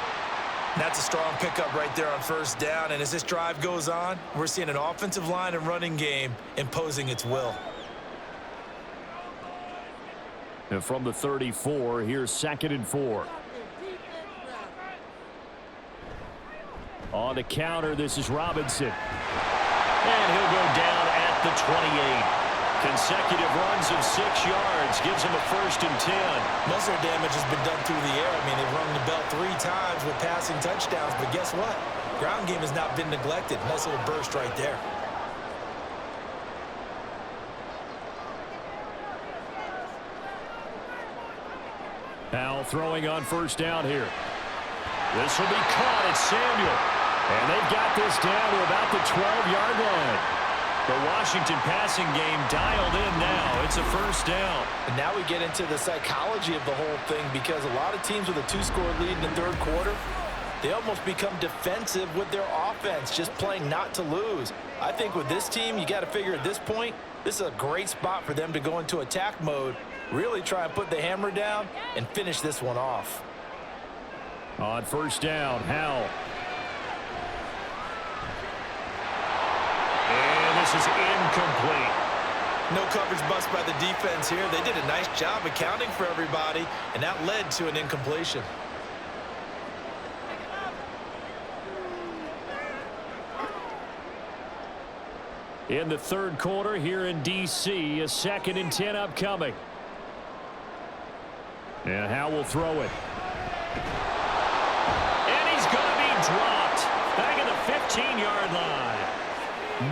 That's a strong pickup right there on first down, and as this drive goes on, we're seeing an offensive line and running game imposing its will. And from the 34, here's 2nd and 4. On the counter, this is Robinson. And he'll go down at the 28. Consecutive runs of 6 yards gives him a 1st and 10. Most of their damage has been done through the air. I mean, they've rung the bell 3 times with passing touchdowns, but guess what? Ground game has not been neglected. Nice little burst right there. Powell throwing on first down here. This will be caught at Samuel. And they've got this down to about the 12-yard line. The Washington passing game dialed in now. It's a 1st down. And now we get into the psychology of the whole thing, because a lot of teams with a 2-score lead in the 3rd quarter, they almost become defensive with their offense, just playing not to lose. I think with this team, you got to figure at this point, this is a great spot for them to go into attack mode, really try and put the hammer down and finish this one off. On first down, Howell. And this is incomplete. No coverage bust by the defense here. They did a nice job accounting for everybody, and that led to an incompletion. In the 3rd quarter here in D.C., a 2nd and 10 upcoming. And Howell will throw it. And he's going to be dropped back at the 15-yard line.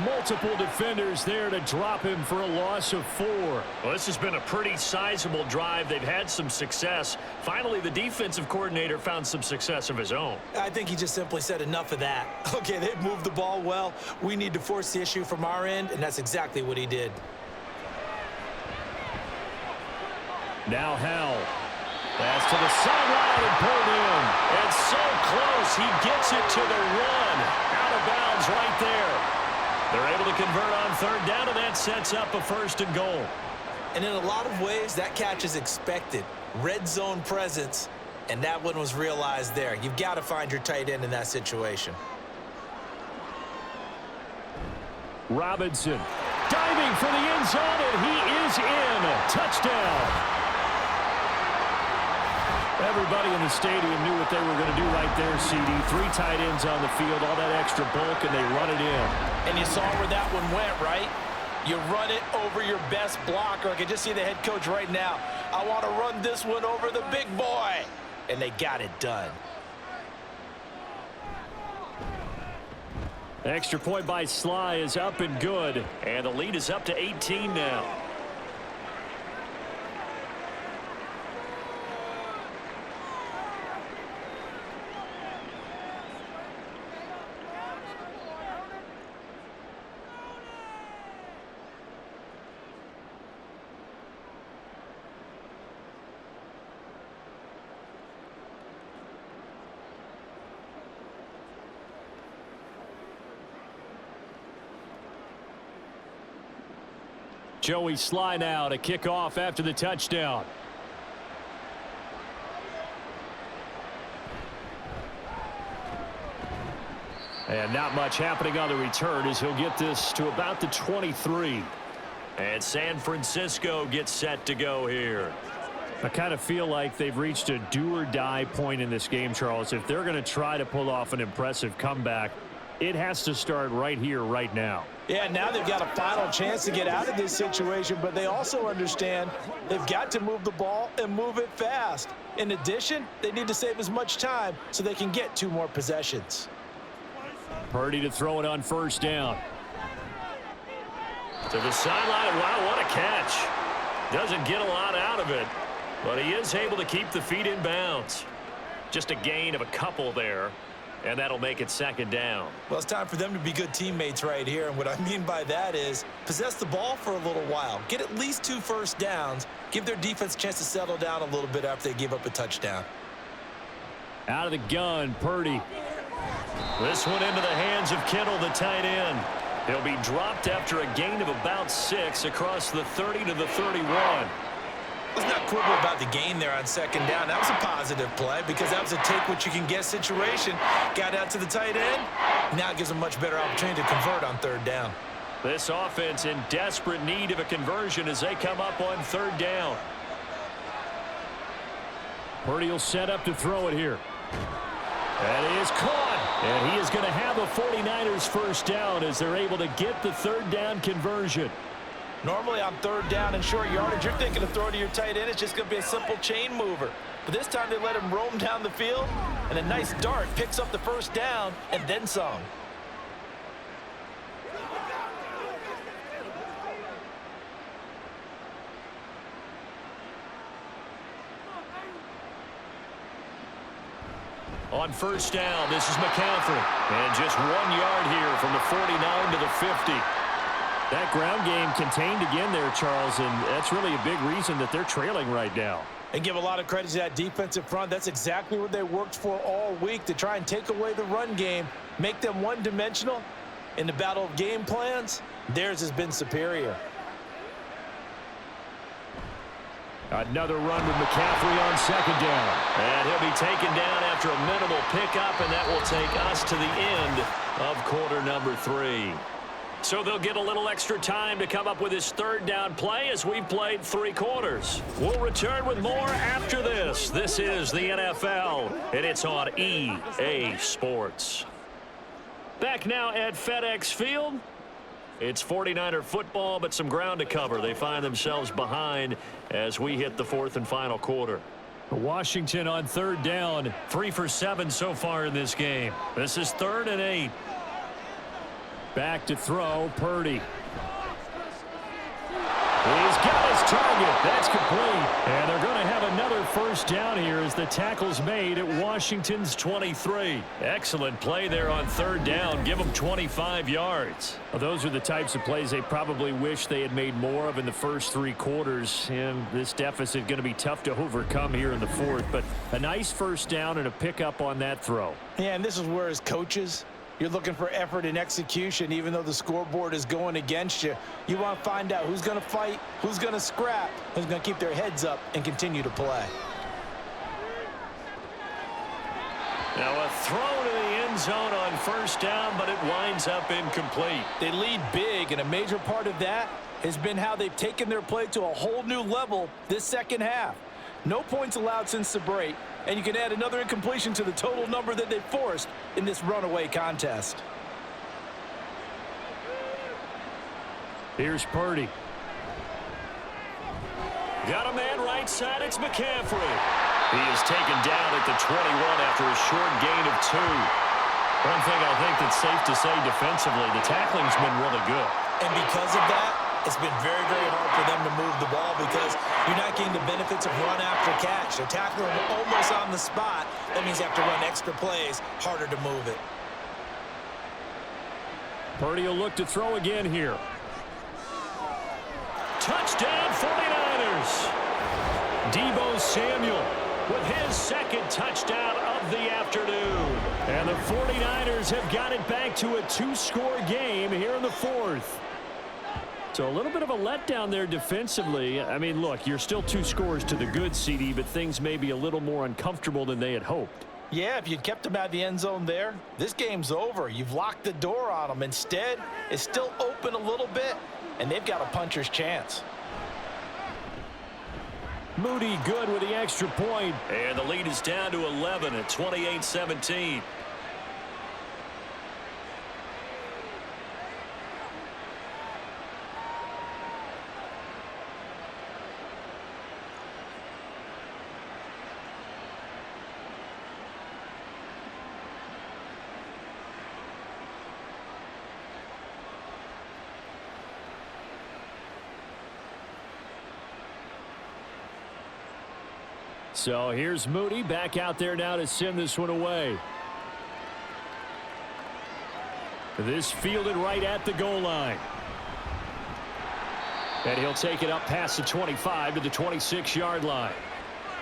Multiple defenders there to drop him for a loss of 4. Well, this has been a pretty sizable drive. They've had some success. Finally, the defensive coordinator found some success of his own. I think he just simply said enough of that. Okay, they've moved the ball well. We need to force the issue from our end, and that's exactly what he did. Now Howell. Pass to the sideline and pulled in. And so close, he gets it to the 1. Out of bounds right there. They're able to convert on 3rd down, and that sets up a 1st and goal. And in a lot of ways, that catch is expected. Red zone presence, and that one was realized there. You've got to find your tight end in that situation. Robinson diving for the end zone, and he is in. Touchdown. Everybody in the stadium knew what they were going to do right there, CD. 3 tight ends on the field, all that extra bulk, and they run it in. And you saw where that one went, right? You run it over your best blocker. I can just see the head coach right now. I want to run this one over the big boy. And they got it done. Extra point by Sly is up and good. And the lead is up to 18 now. Joey Sly now to kick off after the touchdown. And not much happening on the return as he'll get this to about the 23. And San Francisco gets set to go here. I kind of feel like they've reached a do-or-die point in this game, Charles. If they're going to try to pull off an impressive comeback, it has to start right here, right now. Yeah, now they've got a final chance to get out of this situation, but they also understand they've got to move the ball and move it fast. In addition, they need to save as much time so they can get 2 more possessions. Purdy to throw it on first down. To the sideline. Wow, what a catch. Doesn't get a lot out of it. But he is able to keep the feet in bounds. Just a gain of a couple there, and that'll make it 2nd down. Well, it's time for them to be good teammates right here, and what I mean by that is possess the ball for a little while, get at least 2 first downs, give their defense a chance to settle down a little bit after they give up a touchdown. Out of the gun, Purdy. This one into the hands of Kittle, the tight end. He'll be dropped after a gain of about 6 across the 30 to the 31. Let's not quibble about the gain there on 2nd down. That was a positive play because that was a take-what-you-can-get situation. Got out to the tight end. Now it gives them much better opportunity to convert on 3rd down. This offense in desperate need of a conversion as they come up on 3rd down. Purdy will set up to throw it here. And he is caught. And he is going to have a 49ers first down as they're able to get the 3rd down conversion. Normally on 3rd down and short yardage, you're thinking of throwing to your tight end. It's just going to be a simple chain mover. But this time they let him roam down the field, and a nice dart picks up the first down and then some. On 1st down, this is McCaffrey. And just 1 yard here from the 49 to the 50. That ground game contained again there, Charles, and that's really a big reason that they're trailing right now. And give a lot of credit to that defensive front. That's exactly what they worked for all week, to try and take away the run game, make them one-dimensional. In the battle of game plans, theirs has been superior. Another run with McCaffrey on 2nd down. And he'll be taken down after a minimal pickup, and that will take us to the end of quarter number 3. So they'll get a little extra time to come up with his 3rd down play as we've played 3 quarters. We'll return with more after this. This is the NFL, and it's on EA Sports. Back now at FedEx Field. It's 49er football, but some ground to cover. They find themselves behind as we hit the 4th and final quarter. Washington on 3rd down. 3 for 7 so far in this game. This is 3rd and 8. Back to throw, Purdy. He's got his target. That's complete. And they're going to have another first down here as the tackle's made at Washington's 23. Excellent play there on 3rd down. Give them 25 yards. Well, those are the types of plays they probably wish they had made more of in the first 3 quarters. And this deficit going to be tough to overcome here in the 4th. But a nice first down and a pickup on that throw. Yeah, and this is where as coaches, you're looking for effort and execution, even though the scoreboard is going against you. You want to find out who's going to fight, who's going to scrap, who's going to keep their heads up and continue to play. Now a throw to the end zone on 1st down, but it winds up incomplete. They lead big, and a major part of that has been how they've taken their play to a whole new level this 2nd half. No points allowed since the break, and you can add another incompletion to the total number that they forced in this runaway contest. Here's Purdy. Got a man right side. It's McCaffrey. He is taken down at the 21 after a short gain of 2. One thing I think that's safe to say defensively, the tackling's been really good. And because of that, it's been very, very hard for them to move the ball because you're not getting the benefits of run after catch. They're tackling almost on the spot. That means you have to run extra plays, harder to move it. Purdy will look to throw again here. Touchdown 49ers. Deebo Samuel with his 2nd touchdown of the afternoon. And the 49ers have got it back to a 2-score game here in the 4th. So a little bit of a letdown there defensively. I mean, look, you're still 2 scores to the good, CD, but things may be a little more uncomfortable than they had hoped. Yeah, if you'd kept them out of the end zone there, this game's over. You've locked the door on them. Instead, it's still open a little bit, and they've got a puncher's chance. Moody good with the extra point. And the lead is down to 11 at 28-17. So here's Moody back out there now to send this one away. This fielded right at the goal line. And he'll take it up past the 25 to the 26-yard line.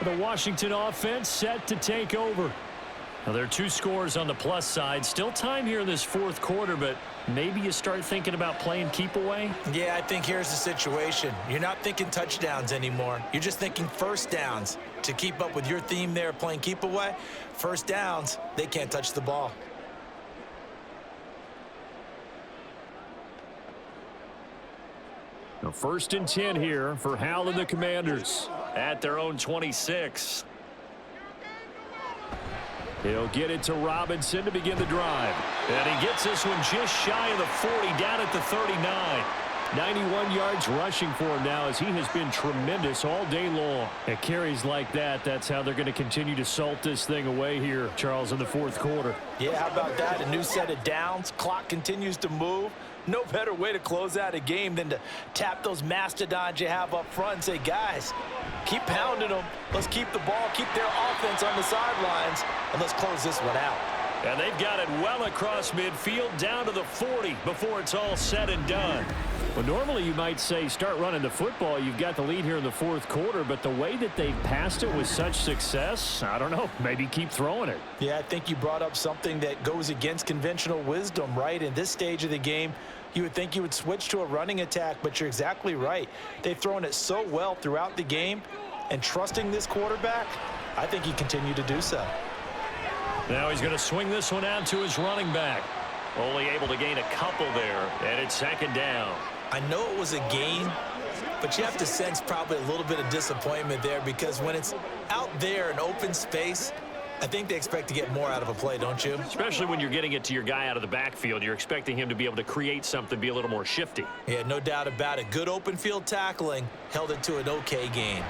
The Washington offense set to take over. Now, there are 2 scores on the plus side. Still time here in this fourth quarter, but maybe you start thinking about playing keep away? Yeah, I think here's the situation. You're not thinking touchdowns anymore. You're just thinking first downs. To keep up with your theme there, playing keep away, first downs, they can't touch the ball. Now, 1st and 10 here for Hal and the Commanders at their own 26. He'll get it to Robinson to begin the drive. And he gets this one just shy of the 40, down at the 39. 91 yards rushing for him now as he has been tremendous all day long. At carries like that, that's how they're going to continue to salt this thing away here, Charles, in the fourth quarter. Yeah, how about that? A new set of downs. Clock continues to move. No better way to close out a game than to tap those mastodons you have up front and say, guys, keep pounding them. Let's keep the ball, keep their offense on the sidelines, and let's close this one out. And they've got it well across midfield down to the 40 before it's all said and done. Well, normally you might say start running the football. You've got the lead here in the fourth quarter, but the way that they've passed it with such success, I don't know, maybe keep throwing it. Yeah, I think you brought up something that goes against conventional wisdom, right? In this stage of the game, you would think you would switch to a running attack, but you're exactly right. They've thrown it so well throughout the game, and trusting this quarterback, I think he continued to do so. Now he's going to swing this one out to his running back. Only able to gain a couple there, and it's 2nd down. I know it was a gain, but you have to sense probably a little bit of disappointment there because when it's out there in open space, I think they expect to get more out of a play, don't you? Especially when you're getting it to your guy out of the backfield. You're expecting him to be able to create something, be a little more shifty. Yeah, no doubt about it. Good open field tackling held it to an okay gain.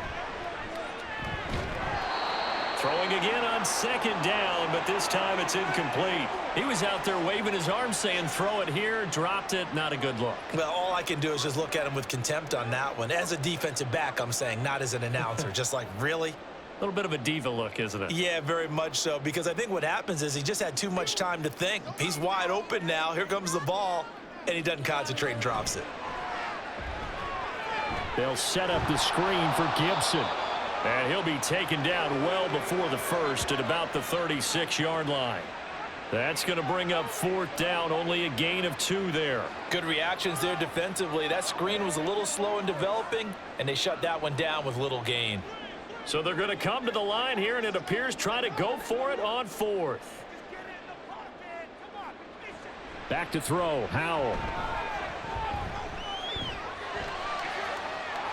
Throwing again on 2nd down, but this time it's incomplete. He was out there waving his arm saying throw it here, dropped it, not a good look. Well, all I can do is just look at him with contempt on that one. As a defensive back, I'm saying, not as an announcer. Just like, really? A little bit of a diva look, isn't it? Yeah, very much so, because I think what happens is he just had too much time to think. He's wide open now. Here comes the ball, and he doesn't concentrate and drops it. They'll set up the screen for Gibson. And he'll be taken down well before the first at about the 36-yard line. That's going to bring up 4th down, only a gain of 2 there. Good reactions there defensively. That screen was a little slow in developing, and they shut that one down with little gain. So they're going to come to the line here, and it appears try to go for it on 4th. Back to throw, Howell.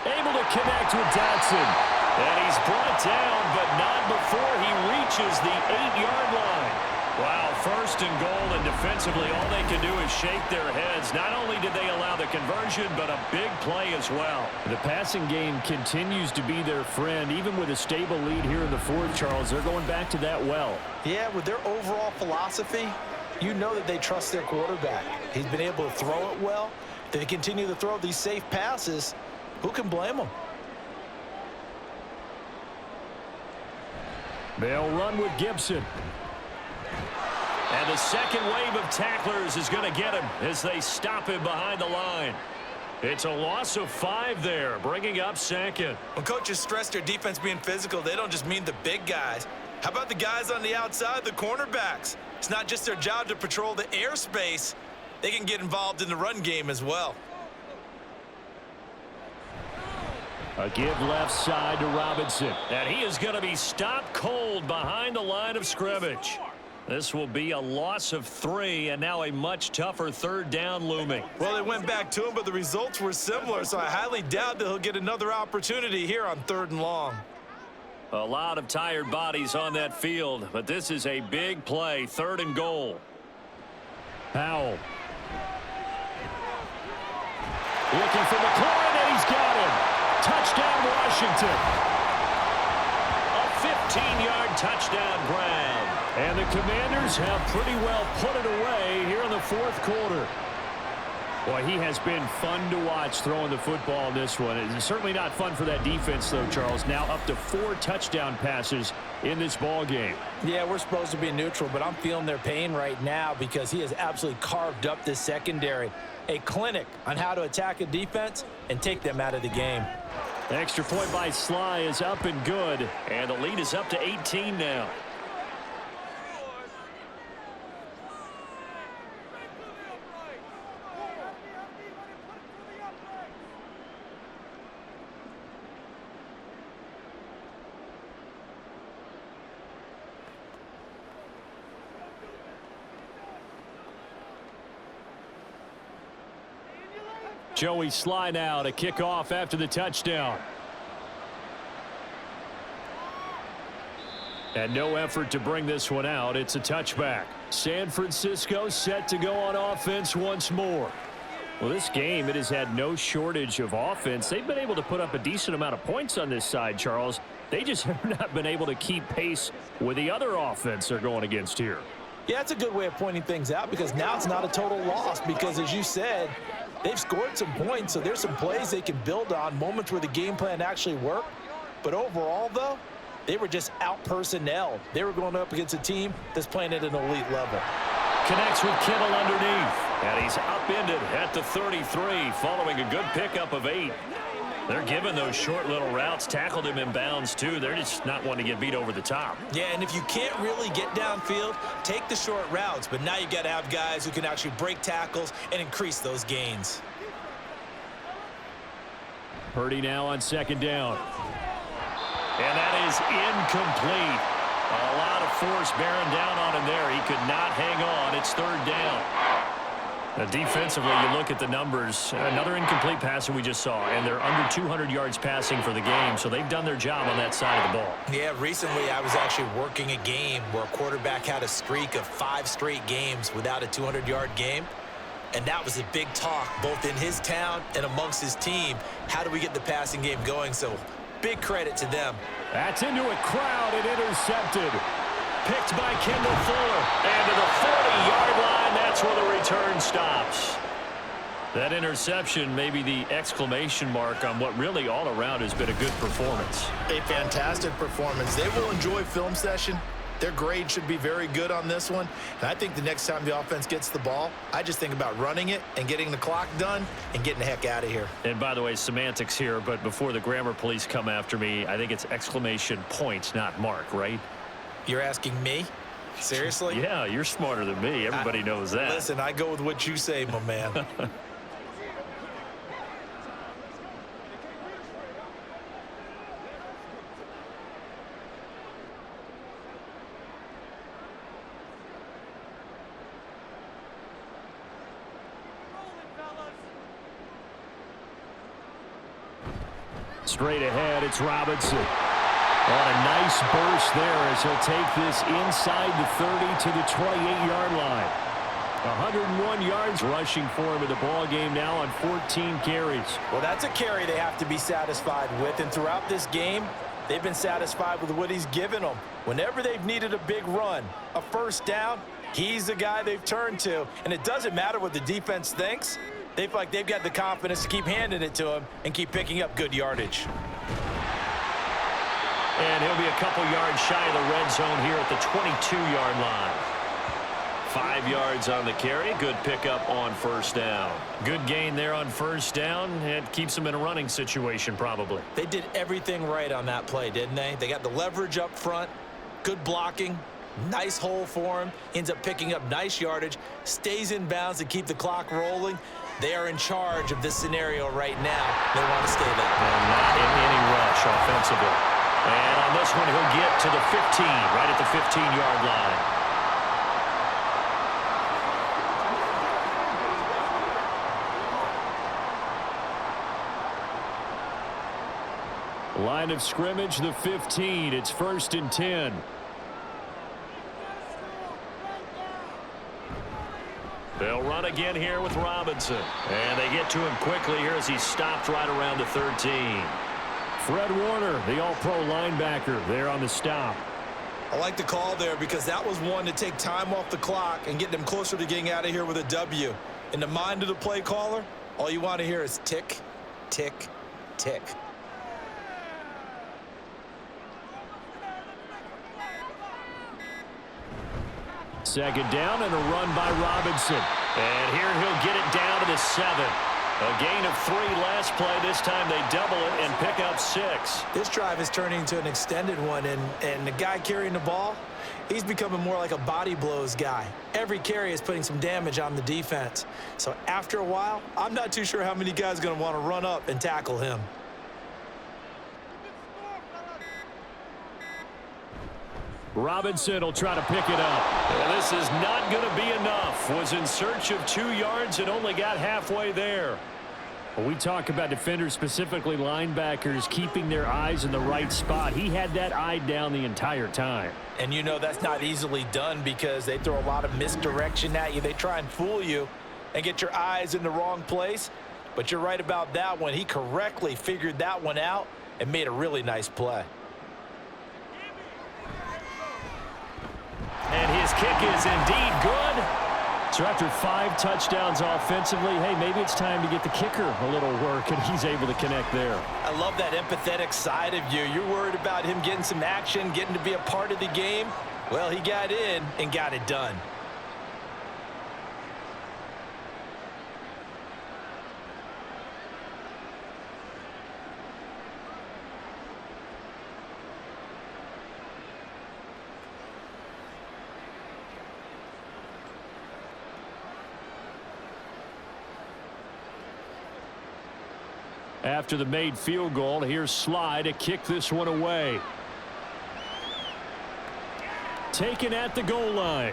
Able to connect with Dotson. And he's brought down, but not before he reaches the 8-yard line. Wow, 1st and goal, and defensively all they can do is shake their heads. Not only did they allow the conversion, but a big play as well. The passing game continues to be their friend. Even with a stable lead here in the fourth, Charles, they're going back to that well. Yeah, with their overall philosophy, you know that they trust their quarterback. He's been able to throw it well. They continue to throw these safe passes. Who can blame them? They'll run with Gibson. And the second wave of tacklers is going to get him as they stop him behind the line. It's a loss of 5 there, bringing up 2nd. When coaches stress their defense being physical, they don't just mean the big guys. How about the guys on the outside, the cornerbacks? It's not just their job to patrol the airspace. They can get involved in the run game as well. A give left side to Robinson. And he is going to be stopped cold behind the line of scrimmage. This will be a loss of 3, and now a much tougher 3rd down looming. Well, they went back to him, but the results were similar, so I highly doubt that he'll get another opportunity here on 3rd and long. A lot of tired bodies on that field, but this is a big play, 3rd and goal. Howell. Looking for McLaurin, and he's got him. Touchdown, Washington. A 15-yard touchdown grab. And the Commanders have pretty well put it away here in the fourth quarter. Boy, he has been fun to watch throwing the football in this one. It's certainly not fun for that defense, though, Charles. Now up to 4 touchdown passes in this ball game. Yeah, we're supposed to be neutral, but I'm feeling their pain right now because he has absolutely carved up this secondary. A clinic on how to attack a defense and take them out of the game. Extra point by Sly is up and good. And the lead is up to 18 now. Joey Sly now to kick off after the touchdown. And no effort to bring this one out. It's a touchback. San Francisco set to go on offense once more. Well, this game, it has had no shortage of offense. They've been able to put up a decent amount of points on this side, Charles. They just have not been able to keep pace with the other offense they're going against here. Yeah, that's a good way of pointing things out because now it's not a total loss because, as you said, they've scored some points, so there's some plays they can build on, moments where the game plan actually worked. But overall, though, they were just out-personnelled. They were going up against a team that's playing at an elite level. Connects with Kittle underneath. And he's upended at the 33 following a good pickup of 8. They're giving those short little routes. Tackled him in bounds, too. They're just not wanting to get beat over the top. Yeah, and if you can't really get downfield, take the short routes. But now you've got to have guys who can actually break tackles and increase those gains. Purdy now on second down. And that is incomplete. A lot of force bearing down on him there. He could not hang on. It's third down. Now, defensively, you look at the numbers. Another incomplete pass that we just saw, and they're under 200 yards passing for the game, so they've done their job on that side of the ball. Yeah, recently I was actually working a game where a quarterback had a streak of 5 straight games without a 200-yard game, and that was a big talk both in his town and amongst his team. How do we get the passing game going? So big credit to them. That's into a crowd and intercepted. Picked by Kendall Fuller. And to the 40-yard line, that's where the return stops. That interception may be the exclamation mark on what really all around has been a good performance. A fantastic performance. They will enjoy film session. Their grade should be very good on this one. And I think the next time the offense gets the ball, I just think about running it and getting the clock done and getting the heck out of here. And by the way, semantics here, but before the grammar police come after me, I think it's exclamation point, not mark, right? You're asking me? Seriously? Yeah, you're smarter than me. Everybody knows that. Listen, I go with what you say, my man. Straight ahead, it's Robinson. On a nice burst there as he'll take this inside the 30 to the 28-yard line. 101 yards rushing for him in the ball game now on 14 carries. Well, that's a carry they have to be satisfied with, and throughout this game, they've been satisfied with what he's given them. Whenever they've needed a big run, a first down, he's the guy they've turned to, and it doesn't matter what the defense thinks. They feel like they've got the confidence to keep handing it to him and keep picking up good yardage. And he'll be a couple yards shy of the red zone here at the 22-yard line. 5 yards on the carry. Good pickup on first down. Good gain there on first down. It keeps them in a running situation probably. They did everything right on that play, didn't they? They got the leverage up front, good blocking, nice hole for him, ends up picking up nice yardage, stays in bounds to keep the clock rolling. They are in charge of this scenario right now. They want to stay that way. And not in any rush offensively. And on this one, he'll get to the 15, right at the 15-yard line. Line of scrimmage, the 15. It's 1st and 10. They'll run again here with Robinson. And they get to him quickly here as he stopped right around the 13. Fred Warner, the all-pro linebacker, there on the stop. I like the call there because that was one to take time off the clock and get them closer to getting out of here with a W. In the mind of the play caller, all you want to hear is tick, tick, tick. Second down and a run by Robinson. And here he'll get it down to the 7. A gain of 3 last play. This time they double it and pick up 6. This drive is turning into an extended one, and the guy carrying the ball, he's becoming more like a body blows guy. Every carry is putting some damage on the defense. So after a while, I'm not too sure how many guys are going to want to run up and tackle him. Robinson will try to pick it up. And this is not going to be enough. Was in search of 2 yards and only got halfway there. When we talk about defenders, specifically linebackers, keeping their eyes in the right spot, he had that eye down the entire time. And you know that's not easily done because they throw a lot of misdirection at you. They try and fool you and get your eyes in the wrong place. But you're right about that one. He correctly figured that one out and made a really nice play. And his kick is indeed good. So after 5 touchdowns offensively, hey, maybe it's time to get the kicker a little work, and he's able to connect there. I love that empathetic side of you. You're worried about him getting some action, getting to be a part of the game. Well, he got in and got it done. After the made field goal, here's Sly to kick this one away. Taken at the goal line.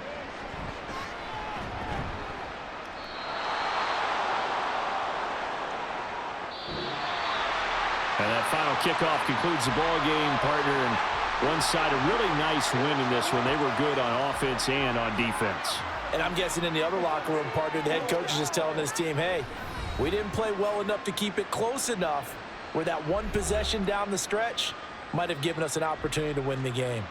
And that final kickoff concludes the ball game, partner. And one side, a really nice win in this one. They were good on offense and on defense. And I'm guessing in the other locker room, partner, the head coach is just telling his team, hey, we didn't play well enough to keep it close enough where that one possession down the stretch might have given us an opportunity to win the game.